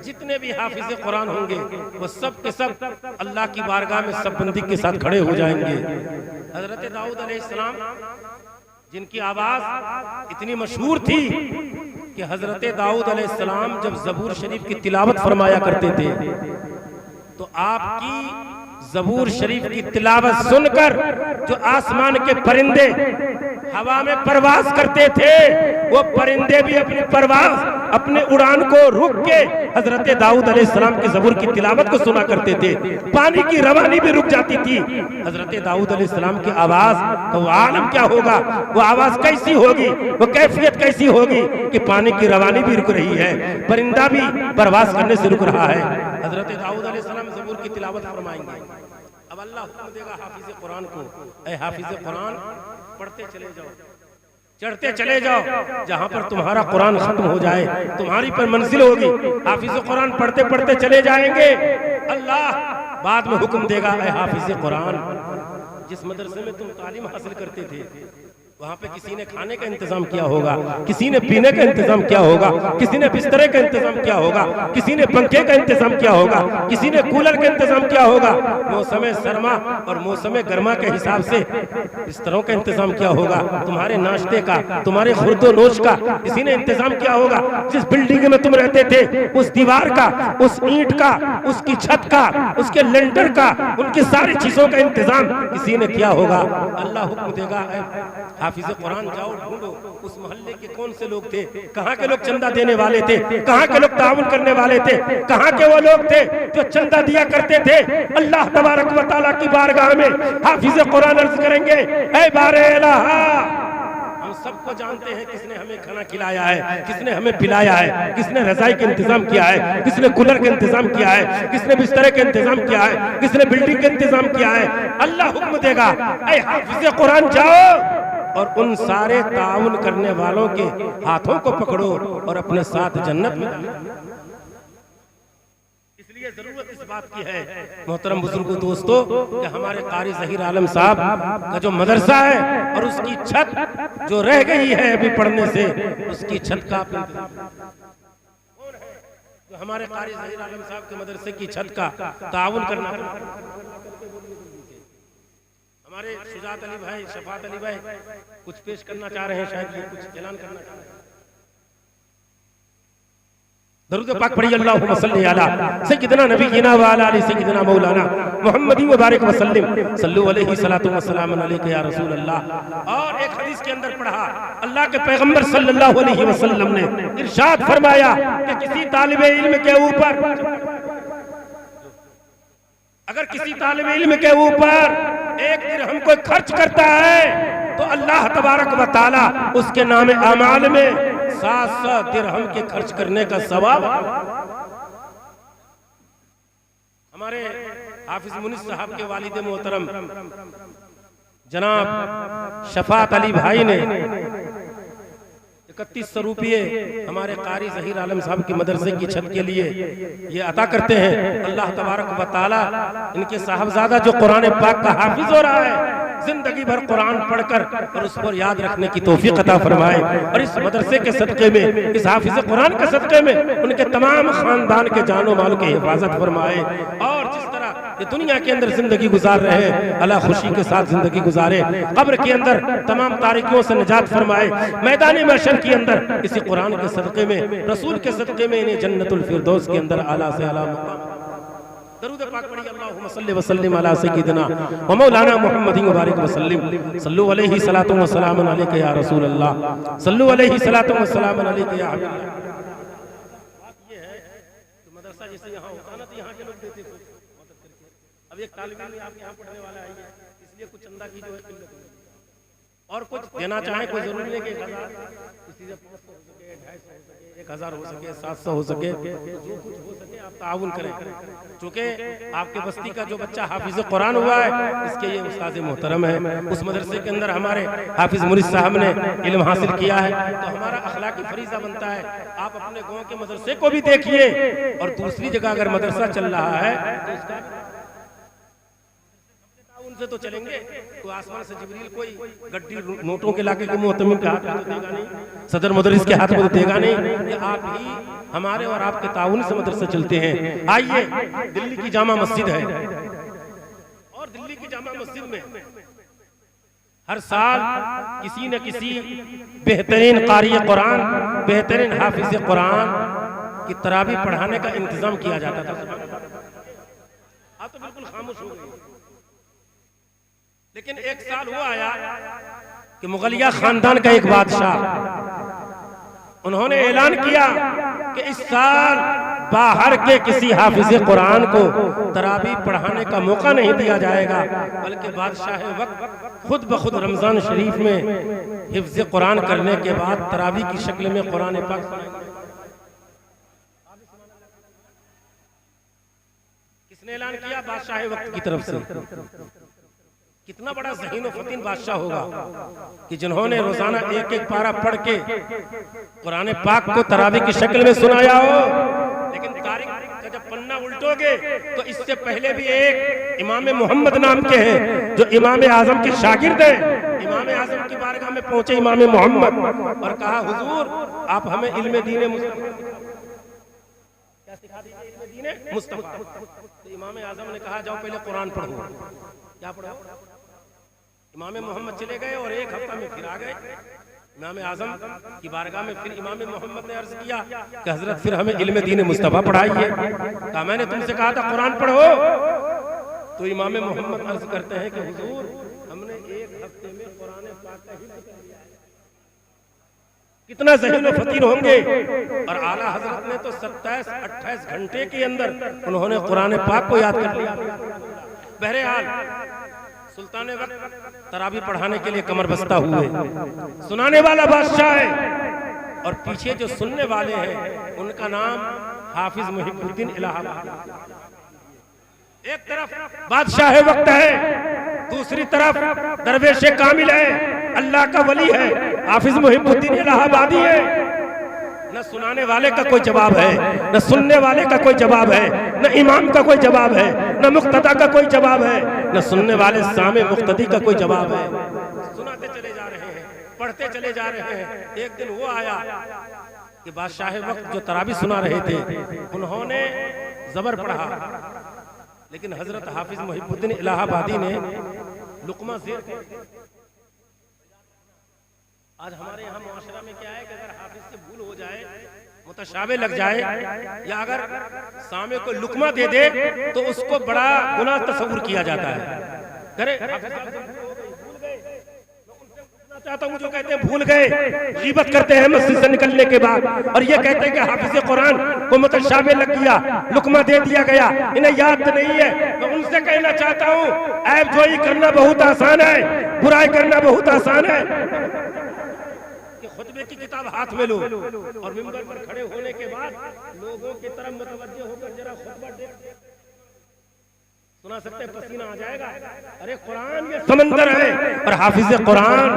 जितने भी हाफिज कुरान होंगे वो सब के सब अल्लाह की बारगाह में सब बंदी के साथ खड़े हो जाएंगे। हजरत दाऊद अलैहिस्सलाम, जिनकी आवाज इतनी मशहूर थी कि हजरत दाऊद अलैहिस्सलाम जब ज़बूर शरीफ की तिलावत फरमाया करते थे तो आपकी ज़बूर शरीफ की तिलावत सुनकर जो आसमान के परिंदे हवा में परवाज करते थे, वो परिंदे भी अपनी परवाज, अपने उड़ान को रुक के हजरत दाऊद अलैहिस्सलाम की ज़बूर की तिलावत को सुना करते थे। पानी की रवानी भी रुक जाती थी हजरत दाऊद अलैहिस्सलाम की आवाज। तो वो आलम क्या होगा, वो आवाज कैसी होगी, वो कैफियत कैसी होगी कि पानी की रवानी भी रुक रही है, परिंदा भी परवाज करने से रुक रहा है। हजरत दाऊद अलैहिस्सलाम ज़बूर की तिलावत फरमाएंगे। अब अल्लाह हुक्म देगा हाफिज कुरान को, ऐ हाफिज कुरान पढ़ते चले जाओ, चढ़ते चले जाओ, जहां पर तुम्हारा कुरान खत्म हो जाए तुम्हारी पर मंजिल होगी। हाफिज कुरान पढ़ते पढ़ते चले जाएंगे। अल्लाह बाद में हुक्म देगा, ऐ हाफिज कुरान, जिस मदरसे में तुम तालीम हासिल करते थे वहां पे किसी ने खाने का इंतजाम किया होगा, किसी ने पीने का इंतजाम किया होगा, किसी ने बिस्तरे का इंतजाम किया होगा, किसी ने पंखे का इंतजाम किया होगा, किसी ने कूलर का इंतजाम किया होगा, मौसम सरमा और मौसम गर्मा के हिसाब से बिस्तरों का इंतजाम किया होगा, तुम्हारे नाश्ते का, तुम्हारे खुर्दो नोश का किसी ने इंतजाम किया होगा। जिस बिल्डिंग में तुम रहते थे उस दीवार का, उस ईंट का, उसकी छत का, उसके लेंटर का, उनकी सारी चीजों का इंतजाम किसी ने किया होगा। अल्लाह हुक्म देगा, हाफिज कुरान जाओ ढूंढो उस मोहल्ले के कौन से लोग थे, कहाँ के लोग चंदा देने वाले थे, कहाँ के लोग ताउन करने वाले थे, कहाँ के वो लोग थे जो चंदा दिया करते थे। अल्लाह तबारक व तआला की बारगाह में हाफिज कुरान अर्ज करेंगे, ऐ बारे इलाहा, हम सबको जानते हैं किसने हमें खाना खिलाया है, किसने हमें पिलाया है, किसने रजाई का इंतजाम किया है, किसने कूलर का इंतजाम किया है, किसने बिस्तरे का इंतजाम किया है, किसने बिल्डिंग का इंतजाम किया है। अल्लाह हुक्म देगा, ऐ हाफिज कुरान जाओ और उन सारे ताउन करने वालों के हाथों को पकड़ो और अपने साथ जन्नत में डालो। इसलिए जरूरत इस बात की है मोहतरम बुजुर्गों दोस्तों कि हमारे कारी ज़हीर आलम साहब का जो मदरसा है और उसकी छत जो रह गई है अभी पढ़ने से, उसकी छत का कौन है जो हमारे कारी ज़हीर आलम साहब के मदरसे की छत का ताउन करना। हमारे शुजात अली भाई, शफात अली भाई कुछ पेश करना चाह रहे हैं, शायद ये कुछ ऐलान करना चाह रहे हैं। दरूद पाक पढ़िए, अल्लाहुम्मा सल्ली अला सय्यिदना नबीना व अला आलि सय्यिदना मौलाना मुहम्मदी व बारिक व सल्लिम सल्लु अलैहि सलातु व सलाम अलैका या रसूल अल्लाह। और एक हदीस के अंदर पढ़ा, अल्लाह के पैगंबर सल्लल्लाहु अलैहि वसल्लम ने इरशाद फरमाया कि किसी तालिबे इल्म के ऊपर, अगर किसी तालिबे इल्म के ऊपर एक दिरहम कोई खर्च करता है तो अल्लाह तबारक व तआला उसके नाम अमाल में 700 दिरहम के खर्च करने का सवाब। हमारे हाफिज मुनीस साहब के वालिद मोहतरम जनाब शफात अली भाई ने 3100 रुपये हमारे कारी ज़हीर आलम साहब की मदरसे की छत के लिए ये अता करते हैं। अल्लाह तबारक व तआला इनके साहबजादा जो कुरान पाक का हाफिज हो रहा है, जिंदगी भर कुरान पढ़कर और उस पर याद रखने की तौफीक अता फरमाए, और इस मदरसे के सदक़े में, इस हाफिज कुरान के सदक़े में उनके तमाम खानदान के जानो माल की हिफाजत फरमाए, और जिस तरह ये दुनिया के अंदर जिंदगी गुजार रहे हैं अल्लाह खुशी के साथ जिंदगी गुजारे, कब्र के अंदर तमाम तारीकियों से निजात फरमाए, मैदानी महशर के अंदर इसी कुरान के सदक़े में, रसूल के सदक़े में इन्हें जन्नतुल फिरदौस के अंदर आला से आला मुकाम। दरूद पाक पढ़िए, अल्लाहुम्मा सल्लि व सल्लिम अला सय्यिदिना व मौलाना मुहम्मदिन व बारिक व सल्लिम सल्लु अलैहि सलातु व सलाम अलैका या रसूल अल्लाह सल्लु अलैहि सलातु व सलाम अलैका या हबीब अल्लाह। बात ये है कि मदरसा जैसे यहाँ होता ना तो यहाँ के लोग देते थे। अब एक तालिब इल्म आपके यहाँ पढ़ने वाला है, इसलिए कुछ चंदा की जो है किल्लत है, और कुछ देना चाहे कोई जरूरी नहीं कि 1000, किसी से 500 हो सके, 250 हो सके, 1000 हो सके, 700 हो सके, जो कुछ हो सके आप ताउन करें। चूँकि आपके बस्ती का जो बच्चा हाफिज कुरान हुआ है इसके ये उस्ताद मोहतरम है, उस मदरसे के अंदर हमारे हाफिज मुनीस साहब ने इल्म हासिल किया है, तो हमारा अखलाकी फरीज़ा बनता है आप अपने गाँव के मदरसे को भी देखिए, और दूसरी जगह अगर मदरसा चल रहा है तो उसका उनसे तो चलेंगे, तो आसमान से जिब्रील कोई गड्डी नोटों के लाके मोहतमिम के हाथ में तो देगा नहीं, सदर मुदरिस के हाथ में तो देगा नहीं, ये आप ही हमारे और आपके ताउन से मदरसे चलते हैं। आइए, दिल्ली की जामा मस्जिद है, और दिल्ली की जामा मस्जिद में हर साल किसी न किसी बेहतरीन कारी कुरान, बेहतरीन हाफिज कुरान की तरावी पढ़ाने का इंतजाम किया जाता था। आप तो बिल्कुल खामोश हो गए, लेकिन एक साल हुआ आया कि मुगलिया खानदान का एक बादशाह, उन्होंने ऐलान किया कि इस साल बाहर के किसी हाफिज कुरान को तरावी पढ़ाने का मौका नहीं दिया जाएगा, बल्कि बादशाह वक्त खुद ब खुद रमजान शरीफ में हिफ्ज कुरान करने के बाद तरावी की शक्ल में कुरान पाक सुनाएंगे। किसने ऐलान किया? बादशाह वक्त की तरफ से। कितना बड़ा ज़हीन व फतीन बादशाह होगा कि जिन्होंने रोजाना एक एक पारा पढ़ के कुरान पाक को तरावी की शक्ल में सुनाया हो। लेकिन तारीख का जब पन्ना उल्टोगे तो इससे पहले भी एक इमाम मोहम्मद नाम के हैं जो इमाम आजम के शागिर्द हैं। इमाम आजम की बारगाह में पहुंचे इमाम मोहम्मद और कहा हुजूर आप हमें इल्म दीन क्या सिखा दीजिए, इल्म दीन मुस्तफा। तो इमाम आजम ने कहा जाओ पहले कुरान पढ़ो। क्या पढ़ो? इमाम मोहम्मद चले गए और एक हफ्ता में फिर आ गए इमाम आजम की बारगाह में। फिर इमाम मोहम्मद ने अर्ज किया कि हजरत फिर हमें इल्म दीन मुस्तफा पढ़ाइए। कहा मैंने तुमसे कहा था कुरान पढ़ो। तो इमाम मोहम्मद अर्ज करते हैं कि हुजूर हमने एक हफ्ते में कुरान पाक का हिफ्ज़ कर लिया है। कितना ज़हीन व फकीर होंगे। और आला हजरत ने तो 27-28 घंटे के अंदर उन्होंने कुरान पाक को याद कर लिया। बहरहाल सुल्तान वक्त तरावी पढ़ाने के लिए कमर बस्ता हुए। सुनाने वाला बादशाह है और पीछे जो सुनने वाले हैं उनका नाम हाफिज मुहिबुद्दीन इलाहाबादी। एक तरफ बादशाह वक्त है, दूसरी तरफ दरवेश कामिल है, अल्लाह का वली है, हाफिज मुहिबुद्दीन इलाहाबादी है। न सुनाने वाले का कोई जवाब है, न सुनने वाले का कोई जवाब है, न इमाम का कोई जवाब है, न मुक्तदा का कोई जवाब है, न सुनने वाले सामे मुक्तदी का कोई जवाब है। सुनाते चले जा रहे हैं, पढ़ते चले जा रहे हैं। एक दिन वो आया कि बादशाह वक्त जो तरावी सुना रहे थे उन्होंने जबर पढ़ा, लेकिन हजरत हाफिज मुहिबुद्दीन इलाहाबादी ने लुकमा ज़ेर। आज हमारे यहाँ मुआशरा में क्या है कि अगर हाफिज से भूल हो जाए, मुतशाबे लग जाए, या अगर सामे को लुकमा दे दे तो उसको बड़ा गुनाह तस्वुर किया जाता है। करे चाहता हूँ जो कहते हैं भूल गए, गीबत करते हैं मस्जिद से निकलने के बाद, और ये कहते हैं कि हाफिज कुरान को मुतशाबे लग गया, लुकमा दे दिया गया, इन्हें याद नहीं है। मैं उनसे कहना चाहता हूँ ऐब जोई करना बहुत आसान है, बुराई करना बहुत आसान है। खुतबे की किताब हाथ में लो और मिंबर पर खड़े होने के बाद लोगों की तरफ मुतवज्जह होकर जरा खुतबा देख सुना सकते हैं, पसीना आ जाएगा। अरे कुरान ये समंदर है और हाफिज कुरान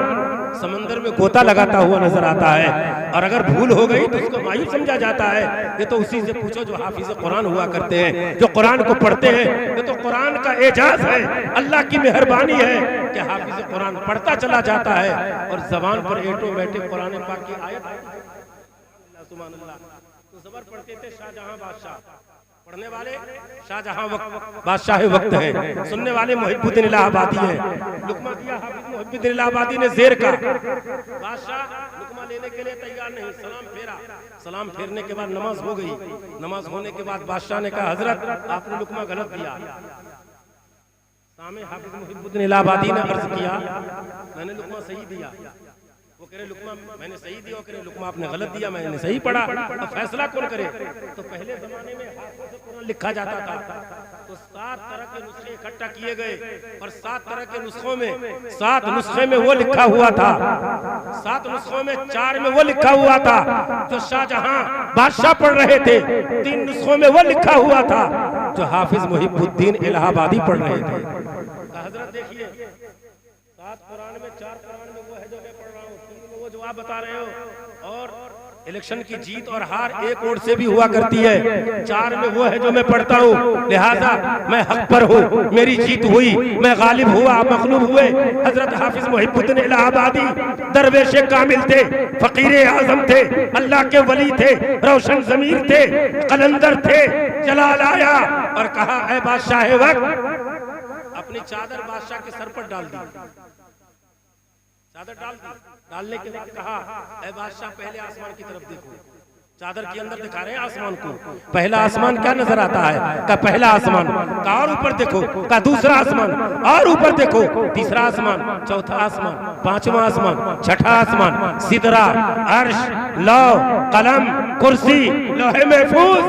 समंदर में गोता लगाता हुआ नजर आता है, और अगर भूल हो गई तो उसको मायूब समझा जाता है। ये तो उसी से पूछो जो हाफिज कुरान हुआ करते हैं, जो कुरान को पढ़ते हैं। ये तो कुरान का एजाज है, अल्लाह की मेहरबानी है कि हाफिज कुरान पढ़ता चला जाता है और जबान पर ऑटोमेटिक कुरान पाक की आयत सुभान अल्लाह। तो जबर पढ़ते थे शाहजहां बादशाह, पढ़ने वाले शाहजहां वक्त बादशाह वक्त है, सुनने वाले मुहिबुद्दीन इलाहाबादी है। लुकमा दिया हाफिज मुहिबुद्दीन इलाहाबादी ने ज़ेर का। बादशाह लुकमा लेने के लिए तैयार नहीं, सलाम फेरा। सलाम फेरने के बाद नमाज हो गई। नमाज होने के बाद बादशाह ने कहा हजरत आपने लुकमा गलत दिया। सामे हाफिज मुहिबुद्दीन इलाहाबादी ने अर्ज किया मैंने लुकमा सही दिया। वो कह रहे लुकमा मैंने सही दिया, वो कह रहे लुकमा आपने गलत दिया, मैंने सही पढ़ा। अब फैसला कौन करे? तो पहले जमाने में हाथों से कुरान लिखा जाता था, तो 7 तरह के नुस्खे इकट्ठा किए गए और 7 तरह के नुस्खों में 7 नुस्खे में वो लिखा हुआ था, 7 नुस्खों में 4 में वो लिखा हुआ था जो शाहजहां बादशाह पढ़ रहे थे, 3 नुस्खों में वो लिखा हुआ था जो हाफिज मुहिबुद्दीन इलाहाबादी पढ़ रहे थे। हजरत देखिए 7 कुरान में 4 कुरान में वो है जो मैं पढ़ रहा हूँ, 3 में वो जो आप बता रहे हो। और इलेक्शन की जीत और हार एक ओर से भी हुआ करती है, 4 में वो है जो मैं पढ़ता हूँ, लिहाजा मैं हक पर हूँ, मेरी जीत हुई, मैं गालिब हुआ, आप मखलूब हुए। हजरत हाफिज मुहिबुद्दीन इलाहाबादी दरवेश कामिल थे, फकीर आजम थे, अल्लाह के वली थे, रोशन ज़मीर थे, कलंदर थे। जलाल आया और कहा ऐ बादशाह वक्त, अपनी चादर बादशाह के सर पर डाल दी। चादर डाल दी, डालने के बाद कहा ऐ बादशाह पहले आसमान की तरफ देखो। चादर के अंदर दिखा रहे हैं आसमान को। पहला आसमान क्या नजर आता है? का पहला आसमान। का और ऊपर देखो। का दूसरा आसमान। और ऊपर देखो, तीसरा आसमान, चौथा आसमान, पांचवा आसमान, छठा आसमान, सिदरा, अर्श, लौह, कलम, कुर्सी, लौहे महफूज।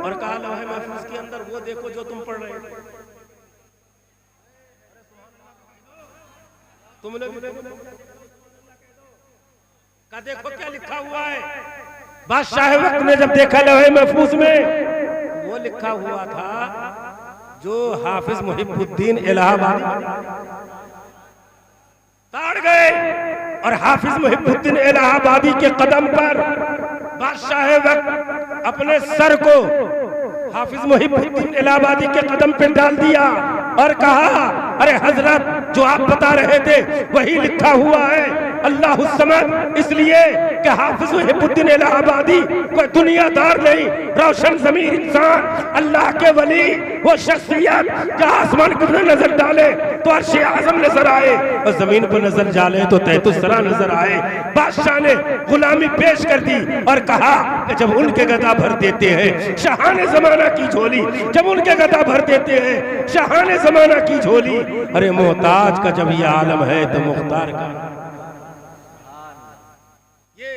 और कहा लौहे महफूज के अंदर वो देखो जो तुम पढ़ रहे हो। तुम लोग का देखो क्या लिखा हुआ है। बादशाह वक्त ने जब देखा लौहे महफूज में, वो लिखा हुआ था जो हाफिज मुहिबुद्दीन इलाहाबादी ताड़ गए। और हाफिज मुहिबुद्दीन इलाहाबादी के कदम पर बादशाह वक्त अपने सर को हाफिज मुहिबुद्दीन इलाहाबादी के कदम पे डाल दिया और कहा, अरे हजरत जो आप बता रहे थे वही लिखा हुआ है, अल्लाहु समद। इसलिए कि हाफिज मुहिबुद्दीन इलाहाबादी कोई दुनियादार नहीं, रोशन ज़मीर इंसान, अल्लाह के वली, वो शख्सियत जो आसमान की तरफ नजर डाले तो अर्श आज़म नजर आए और जमीन पर नजर डाले तो तहतुस्सरा नजर आए। बादशाह ने गुलामी पेश कर दी और कहा कि जब उनके गदा भर देते हैं शाहाने जमाना की झोली, जब उनके गदा भर देते हैं शाहाने जमाना की झोली, अरे मोहताज का जब ये आलम है तो मुख्तार का। ये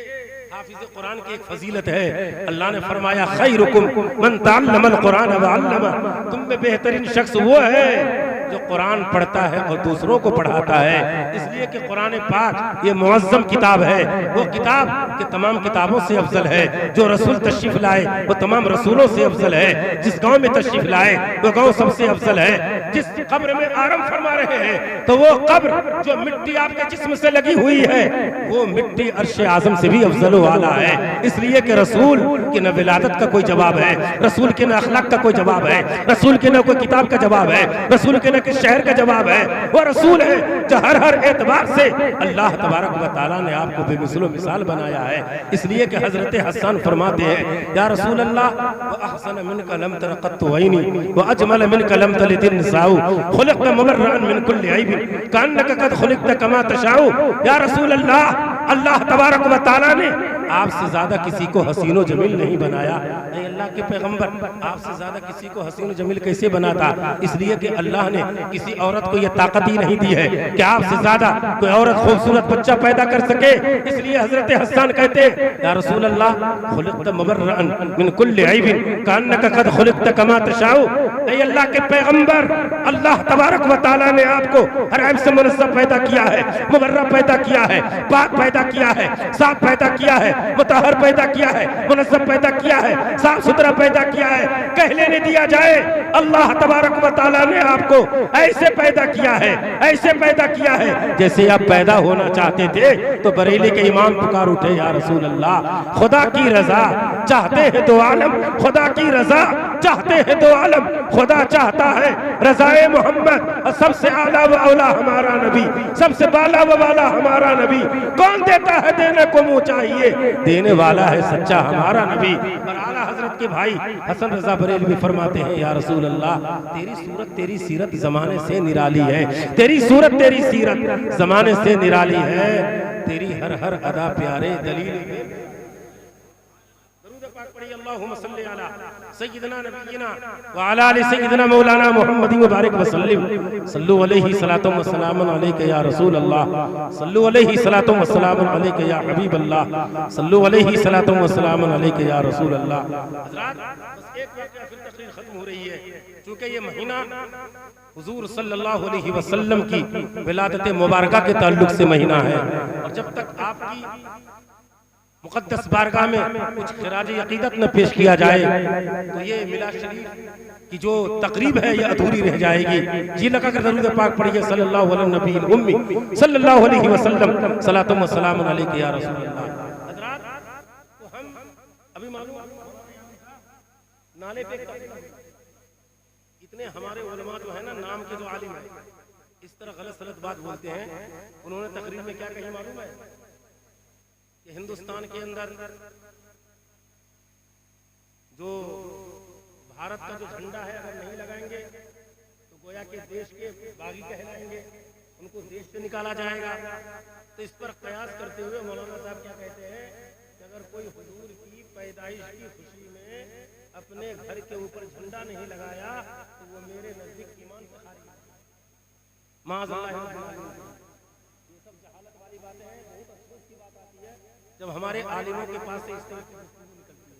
हाफिज़ कुरान की एक फजीलत है। अल्लाह ने फरमाया खैरुकुम मन तअल्लमल कुरान व अल्लमा, तुम में बेहतरीन शख्स वो है जो कुरान पढ़ता है और दूसरों को पढ़ाता है। इसलिए कि कुरान पाक ये मुअज़्ज़म किताब है, वो किताब के तमाम किताबों से अफजल है। जो रसूल तशरीफ लाए वो तमाम रसूलों से अफजल है। जिस गांव में तशरीफ लाए वो गांव सबसे अफजल है। जिस कब्र में आराम फरमा रहे हैं तो वो कब्र जो मिट्टी आपके जिस्म से लगी हुई है वो मिट्टी अर्श आज़म से भी अफजल वाला है। इसलिए कि रसूल की न विलादत का कोई जवाब है, रसूल के न अखलाक का कोई जवाब है, रसूल के न कोई किताब का जवाब है, रसूल के न किस शहर का जवाब है। वो रसूल है जो हर एतबार से अल्लाह तबारक व तआला ने आपको बेमिसलो मिसाल बनाया है। इसलिए कि हजरत हसन फरमाते हैं, या रसूल अल्लाह व अहसन मिनका लम तर क़त्तु ऐनी व अजमल मिनका लम तलिद निसाउ खुलिक़्त मुबर्रअन मिन कुल्लि ऐब कअन्नका क़द खुलिक़्त कमा तशाउ। या रसूल अल्लाह, अल्लाह तबारक व तआला ने आपसे ज्यादा किसी को हसीनो जमील नहीं बनाया। अल्लाह के पैगंबर, आपसे ज्यादा किसी को हसीनो जमील कैसे बनाता? इसलिए कि अल्लाह ने किसी औरत को यह ताकत ही नहीं दी है कि आपसे ज्यादा कोई औरत खूबसूरत बच्चा पैदा कर सके। इसलिए हजरत हसन कहते, या रसूल अल्लाह खुलिक़्त मुबर्रअन मिन कुल्लि ऐब कअन्नका क़द खुलिक़्त कमा तशाउ। अल्लाह के पैगंबर, अल्लाह तबारक व तआला ने आपको हर ऐब से मुनज़्ज़ह पैदा किया है, मुबर्रा पैदा किया है, पाक पैदा किया है, साफ पैदा किया है, मुतहहर पैदा किया है, मुनज़्ज़ह पैदा किया है, साफ सुथरा पैदा किया है। कह लेने दिया जाए अल्लाह तबारक व तआला ने आपको ऐसे पैदा किया है, ऐसे पैदा किया है जैसे आप पैदा होना चाहते थे। तो बरेली के इमाम पुकार उठे, या रसूल अल्लाह, खुदा की रजा चाहते हैं दो आलम, खुदा की रजा चाहते हैं दो आलम। खुदा चाहता है रज़ाए मोहम्मद, सबसे आला व औला हमारा नबी, सबसे बाला व वाला हमारा नबी। कौन देता है? देने को मुँह चाहिए, देने वाला है सच्चा हमारा नबी। और आला हजरत के भाई हसन रजा बरेलवी फरमाते हैं, या रसूल अल्लाह, तेरी सूरत तेरी सीरत जमाने से निराली है, तेरी सूरत तेरी सीरत जमाने से निराली है, तेरी हर हर अदा प्यारे दलील। अल्लाहुम्मा सल्ली अला सय्यिदना नबिय्यिना व अला आलि सय्यिदना मौलाना मुहम्मदिन व बारिक व सल्लिम। सल्लु अलैहि सलातु व सलामुन अलैका या रसूल अल्लाह, सल्लु अलैहि सलातु व सलामुन अलैका या हबीब अल्लाह, सल्लु अलैहि सलातु व सलामुन अलैका या रसूल अल्लाह। हज़रात, बस एक वाक़या फिर तकरीर खत्म हो रही है। चूंकि ये महीना हुजूर सल्लल्लाहु अलैहि वसल्लम की विलादत मुबारका के ताल्लुक से महीना है, और जब तक आपकी मुक़द्दस बारगाह में कुछ खिराज अक़ीदत न पेश किया जाए तो ये मिलाद शरीफ की जो तकरीब है ये अधूरी रह जाएगी। जी लगा कर दरूद पाक पढ़िए, सल्लल्लाहु अलैहि नबील उम्मी सल्लल्लाहु अलैहि वसल्लम, सलातु व सलामुन अलैका या रसूल अल्लाह। हज़रात, तो हम अभी मालूम नाले पे इतने हमारे उलमा जो है ना, नाम के जो आलिम है, इस तरह गलत सलत बात बोलते हैं। उन्होंने तकरीर में क्या कही मालूम है? कि हिंदुस्तान के अंदर जो भारत का जो झंडा है अगर नहीं लगाएंगे तो गोया के देश के बागी कहलाएंगे, उनको देश से निकाला जाएगा। तो इस पर कयास करते हुए मौलाना साहब क्या कहते हैं कि अगर कोई हुजूर की पैदाइश की खुशी में अपने घर के ऊपर झंडा नहीं लगाया तो वो मेरे नजदीक ईमान से खारिज है। माज़अल्लाह, ये सब जहालत वाली बातें हैं। बहुत अफसोस की बात आती है जब हमारे आलिमों के पास से इस तरह की निकलती है।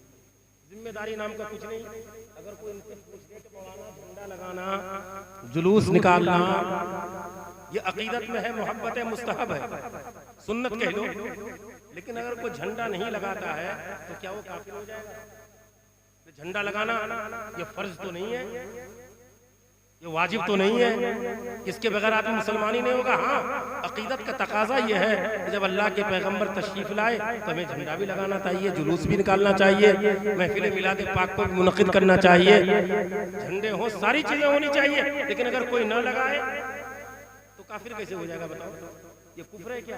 जिम्मेदारी नाम का कुछ नहीं। अगर कोई इनसे पूछे कि मौलाना झंडा लगाना, जुलूस निकालना, ये अकीदत में है, मोहब्बत है, मुस्तहब है, सुन्नत कह लो, लेकिन अगर कोई झंडा नहीं लगाता है तो क्या वो काफिर हो जाएगा? झंडा लगाना ये फर्ज तो नहीं है, ये वाजिब तो नहीं है, इसके बगैर आदमी मुसलमान ही नहीं होगा। हाँ, अकीदत का तकाजा ये है कि जब अल्लाह के पैगंबर तशरीफ लाए तो हमें झंडा भी लगाना चाहिए, जुलूस भी निकालना चाहिए, महफिल मिलाद पाक को भी मुनक़िद करना चाहिए, झंडे हो, सारी चीजें होनी चाहिए। लेकिन अगर कोई ना लगाए तो काफिर कैसे हो जाएगा बताओ? ये कुफ्र है क्या?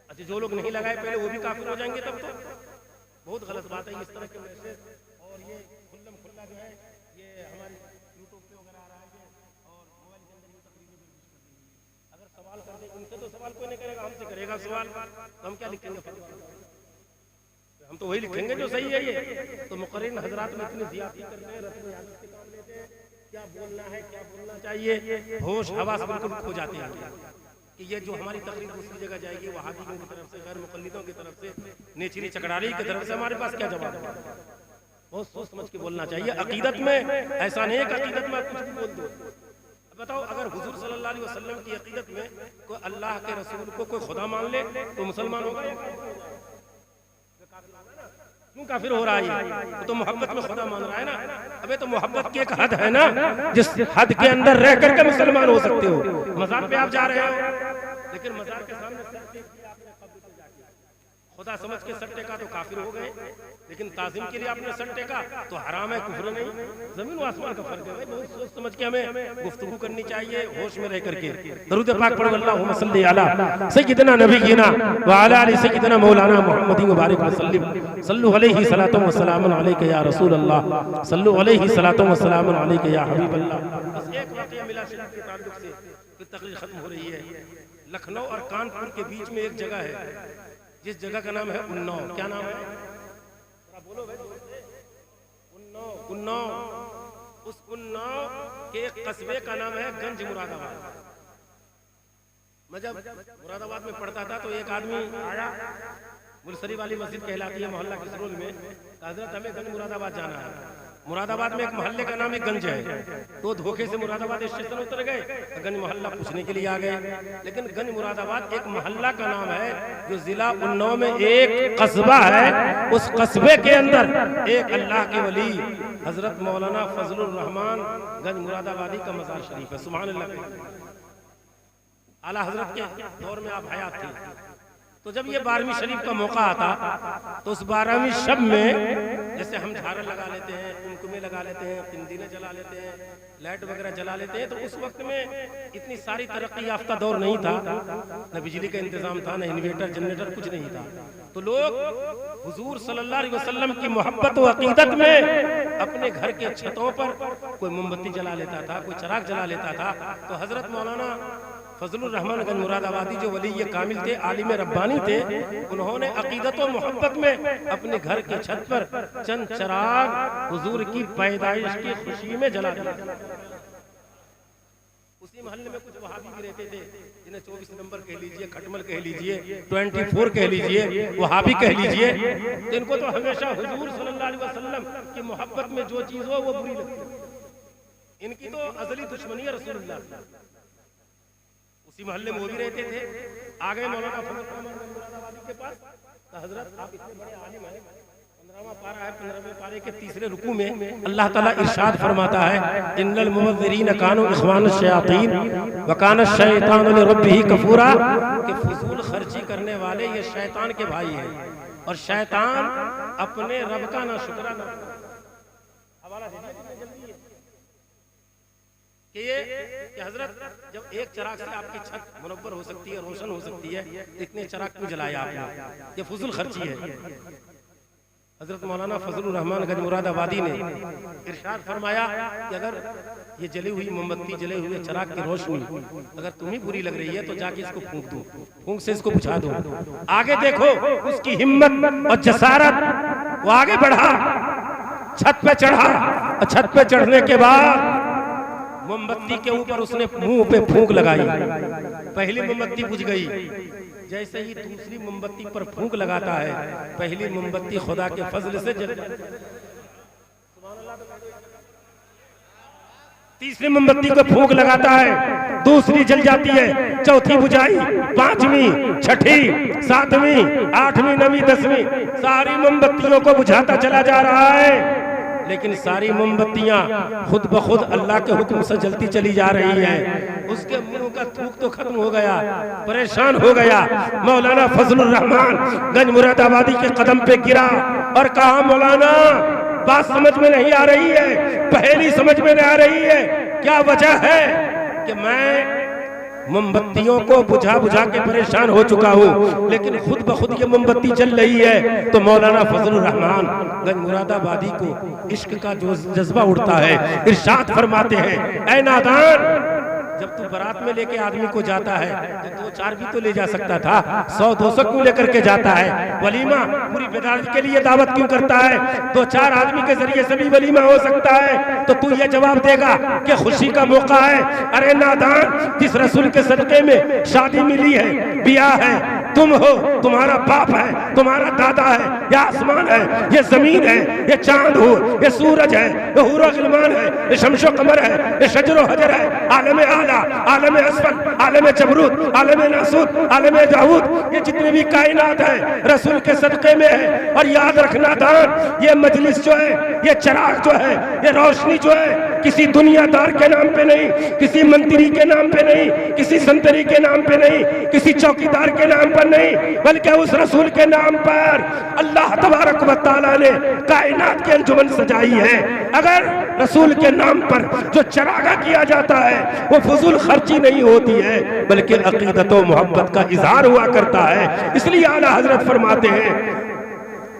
अच्छा, जो लोग नहीं लगाए पहले वो भी काफिर हो जाएंगे तब तो बहुत गलत बात है। इस तरह के मैसेज और ये खुल्लम खुल्ला जो है ये हमारे यूट्यूब पे वगैरह आ रहा है और मोबाइल के अंदर ये तकरीरें भी कर रही है। अगर सवाल कर दे उनसे तो सवाल कोई नहीं करेगा, हमसे करेगा सवाल, तो हम क्या लिखेंगे? हम तो वही लिखेंगे जो सही है। ये तो मुकर्रिन हजरात में इतनी ज़ियादती करते हैं, रस्म यादत के काम लेते हैं, क्या बोलना है क्या बोलना चाहिए, होश हवास बिल्कुल खो जाते हैं कि ये जो हमारी तकरीर दूसरी जगह जाएगी वहाबियों की तरफ से, गैर मुक़ल्लिदों की तरफ से, नेचरी चकरारी की तरफ से, हमारे पास क्या जवाब है? बहुत सोच समझ के बोलना चाहिए। अकीदत में ऐसा नहीं है कि अकीदत में आप कुछ भी बोल दो। बताओ, अगर हुजूर सल्लल्लाहु अलैहि वसल्लम की अकीदत में कोई अल्लाह के रसूल को कोई खुदा मान ले तो मुसलमान होगा? क्यों काफिर हो रहा है? तो मोहब्बत में खुदा मान रहा है ना। अबे तो मोहब्बत की एक हद है ना, जिस हद के अंदर रह करके मुसलमान हो सकते हो। मज़ार पे आप जा रहे हो लेकिन मज़ार के सामने खुदा समझ के सर टेका तो काफिर हो गए, लेकिन ताज़ीम के लिए आपने सर टेका तो हराम है, कुफ्र नहीं। जमीन व आसमान का फर्क है। बहुत सोच समझ के हमें गुफ्तगू करनी चाहिए, होश में रह करके। दरूद पाक पढ़ो, अल्लाहुम्मा सल्ली अला सय्यिदिना नबिय्यिना व अला आलि सय्यिदिना मौलाना मुहम्मदिन मुबारक वसल्लम। सल्लु अलैहि सलातु व सलामुन अलैका या रसूल अल्लाह, सल्लु अलैहि सलातु व सलामुन अलैका या हबीब अल्लाह। बस एक वाक़या मिला शरीफ के ताल्लुक से, फिर तकरीर खत्म हो रही है। लखनऊ और कानपुर के बीच में एक जगह है जिस जगह का नाम है उन्नाव। क्या नाम है? बोलो भाई। उन्नाव। उन्नाव, उस उन्नाव के एक कस्बे का नाम है गंज मुरादाबाद। मैं जब मुरादाबाद में पढ़ता था तो एक आदमी आया, मुलसरी वाली मस्जिद कहलाती है मोहल्ला किसरोल में, हजरत हमें गंज मुरादाबाद जाना है। मुरादाबाद में एक मोहल्ले का नाम एक गंज है, तो धोखे से मुरादाबाद स्टेशन उतर गए, गंज मोहल्ला पूछने के लिए आ गए। लेकिन गंज मुरादाबाद एक मोहल्ला का नाम है जो जिला उन्नाव में एक कस्बा है। उस कस्बे के अंदर एक अल्लाह के वली हजरत मौलाना फजलुर रहमान गंज मुरादाबादी का मज़ार शरीफ है। सुभान अल्लाह। आला हजरत के दौर में आप हयात थे। तो जब ये 12वीं शरीफ का मौका आता तो उस 12वीं शब में जैसे हम झालर लगा लेते हैं, कुमकुमे लगा लेते हैं, तिंदीने जला लेते हैं, लाइट वगैरह जला लेते हैं, तो उस वक्त में इतनी सारी तरक्की याफ्ता दौर नहीं था, न बिजली का इंतजाम था, न इन्वर्टर जनरेटर, कुछ नहीं था। तो लोग हुजूर सल्लल्लाहु अलैहि वसल्लम की मोहब्बत व अकीदत में अपने घर के छतों पर कोई मोमबत्ती जला लेता था, कोई चराग जला लेता था। तो हजरत मौलाना फजलुर रहमान गंज मुरादाबादी जो वली ये कामिल थे, आलिम रब्बानी थे, उन्होंने अकीदत और मोहब्बत में अपने घर के छत पर चंद चराग हुजूर की पैदाइश की खुशी में जला दिया। उसी मोहल्ले में कुछ वहाबी भी रहते थे, जिन्हें 24 नंबर कह लीजिए, खटमल कह लीजिए, 24 कह लीजिए, वहाबी कह लीजिए। तो इनको तो हमेशा हुजूर सल्लल्लाहु अलैहि वसल्लम की मोहब्बत में जो चीज हो वो बुरी लगती है। इनकी तो अजली दुश्मनी है रसूलुल्लाह। उसी मोहल्ले में वो भी रहते थे। आ गए मौलाना फजलुर रहमान मुरादाबादी के पास, तो हजरत आप इतने बड़े आलिम हैं, 15वां पारा है, 15वें पारे के तीसरे रुकू में अल्लाह ताला इरशाद फरमाता है, इन्नल मुबज़्ज़िरीन कानू इख्वानुश शयातीन व कान अश-शैतानु लिरब्बिही कफूरा, कि फजूल खर्ची करने वाले ये शैतान के भाई हैं और शैतान अपने रब का ना शुक्राना। हवाला दे दीजिए जल्दी कि ये कि हजरत जब एक चराग से आपकी छत मुनव्वर हो सकती है, रोशन हो सकती है, इतने चराग क्यों जलाए आपने? ये फजूल खर्ची है। हजरत मौलाना फजलुर रहमान गंज मुरादाबादी ने इरशाद फरमाया कि अगर ये जली हुई मोमबत्ती, जले हुए चराग की रोशनी अगर तुम्हें बुरी लग रही है तो जाके इसको फूंक दो, फूंक से इसको बुझा दो। आगे देखो उसकी हिम्मत और जसारत, वो आगे बढ़ा, छत पे चढ़ा और छत पे चढ़ने के बाद मोमबत्ती के ऊपर उसने मुंह पे फूंक लगाई। पहली मोमबत्ती बुझ गई, जैसे ही दूसरी मोमबत्ती पर फूंक लगाता है, पहली मोमबत्ती खुदा के फजल से जल जाती है। तीसरी मोमबत्ती को फूंक लगाता है, दूसरी जल जाती है, चौथी बुझाई, 5वीं, 6ठी, 7वीं, 8वीं, 9वीं, 10वीं, सारी मोमबत्तियों को बुझाता चला जा रहा है। लेकिन सारी मोमबत्तियां खुद ब खुद अल्लाह के हुक्म से जलती चली जा रही हैं। उसके मुंह का थूक तो खत्म हो गया, परेशान हो गया। मौलाना फजलुर रहमान गंज मुरादाबादी के कदम पे गिरा और कहा, मौलाना बात समझ में नहीं आ रही है, पहेली समझ में नहीं आ रही है। क्या वजह है कि मैं मोमबत्तियों को बुझा बुझा के परेशान हो चुका हूँ, लेकिन खुद ब खुद ये मोमबत्ती जल रही है। तो मौलाना फजलुर रहमान गंज मुरादाबादी को इश्क का जो जज्बा उठता है, इरशाद फरमाते हैं, ऐ नादान, जब तू बारात में लेके आदमी को जाता है तो 2-4 भी तो ले जा सकता था, 100-200 क्यों लेकर के जाता है? वलीमा पूरी बेदारी के लिए दावत क्यों करता है? 2-4 आदमी के जरिए से भी वलीमा हो सकता है। तो तू ये जवाब देगा कि खुशी का मौका है। अरे नादान, जिस रसूल के सदके में शादी मिली है, ब्याह है, तुम हो, तुम्हारा बाप है, तुम्हारा दादा है, ये आसमान है, ये जमीन है, ये चांद हो, ये सूरज है, ये हूर गिलमान है, ये शमशो कमर है, ये शजरो हजर है, आलम आला, आलम असफल, आलम जबरूत, आलम नासूत, आलम दाऊद, ये जितने भी कायनात है रसूल के सदके में है। और याद रखना दान, ये मजलिस जो है, ये चराग जो है, ये रोशनी जो है, किसी दुनियादार के नाम पे नहीं, किसी मंत्री के नाम पे नहीं, किसी संतरी के नाम पे नहीं, किसी चौकीदार के नाम पर नहीं, बल्कि उस रसूल के नाम पर अल्लाह तबारक व तआला ने कायनात की अंजुमन सजाई है। अगर रसूल के नाम पर जो चरागा किया जाता है वो फजूल खर्ची नहीं होती है, बल्कि अकीदत व मोहब्बत का इजहार हुआ करता है। इसलिए आला हजरत फरमाते हैं,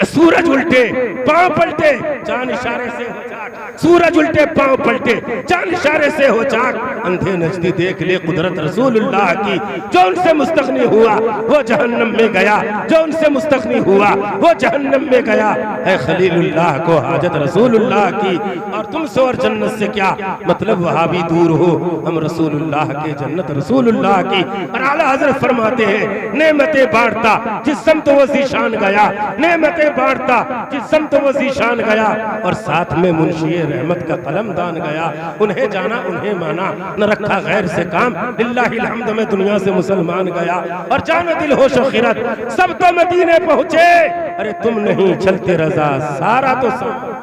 सूरज उल्टे पांव पलटे, चांद इशारे से हो चाक, सूरज उल्टे पांव पलटे, चांद इशारे से हो चाक, अंधे नजदी देख ले कुदरत रसूलुल्लाह की, जो उनसे मुस्तगनी हुआ वो जहन्नम में गया, जो उनसे मुस्तगनी हुआ वो जहन्नम में गया। है खलीलुल्लाह को हाजत रसूलुल्लाह की, और तुमसे और जन्नत से क्या मतलब, वहां भी दूर हो, हम रसूलुल्लाह के, जन्नत रसूलुल्लाह की। और आला हजरत फरमाते हैं, नेमतें बांटता जिस समत वो ज़ीशान गया, नेमतें बांटता जिस समत वो ज़ीशान गया, और साथ में मुंशी रहमत का कलमदान गया। उन्हें जाना उन्हें माना, न रखा गैर से काम, लिल्लाहिल हम्द में दुनिया से मुसलमान गया। और जान दिल होश खिरत सब तो मदीने पहुंचे, अरे तुम नहीं चलते रजा सारा तो सब।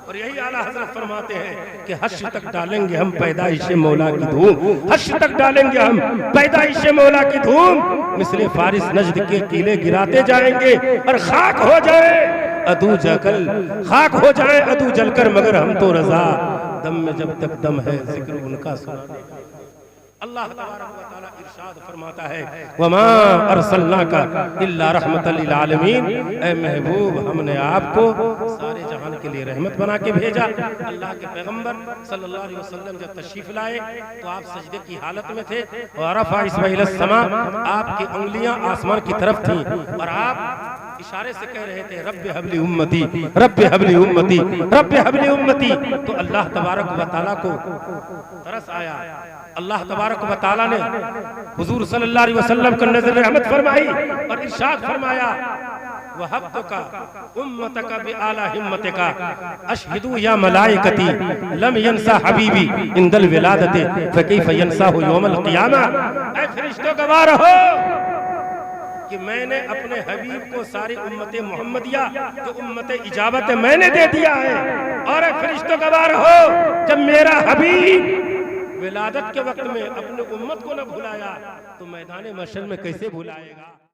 और यही आला हजरत फरमाते हैं कि हश्र तक डालेंगे हम पैदाइश मौला की धूम, हश्र तक डालेंगे हम पैदाइश मौला की धूम, मिसले फारिस नजद के किले गिराते जाएंगे, और खाक हो जाए अदू जकल, खाक हो जाए अदू जलकर, मगर हम तो रजा, दम में जब तक दम है जिक्र उनका सुना। अल्लाह तबारक व तआला इरशाद फरमाता है, वमा अरसलनाका इल्ला रहमतल लिल आलमीन, ऐ महबूब हमने आपको सारे जहान के लिए रहमत बना के भेजा। अल्लाह के पैगंबर सल्लल्लाहु अलैहि वसल्लम जब तशरीफ लाए तो आप सजदे की हालत में थे, और रफ़ा इस्माइलस समा, आपकी उंगलियां आसमान की तरफ थी, और आप इशारे से कह रहे थे, रब्बे हबली उम्मती, रब्बे हबली उम्मती, रब्बे हबली उम्मती। तो अल्लाह तबारक व तआला को तरस आया, अल्लाह तबारक व तआला ने हुजूर सल्लल्लाहु अलैहि वसल्लम को नज़र रहमत फरमाई और इरशाद फरमाया, वहब्तुका उम्मतका बिआला हिम्मतिका, अशहिदु या मलाइकती लम यंसा हबीबी इंदल विलादते फकैफ यंसाहु यौमल क़ियामा। ऐ फरिश्तों गवाह रहो कि मैंने अपने हबीब को सारी उम्मत मोहम्मदिया जो उम्मत इजाबत है मैंने दे दिया है। और फरिश्तों गवाह रहो, जब मेरा हबीब विलादत के वक्त में अपने उम्मत को न भुलाया तो मैदान महशर में कैसे भुलाएगा।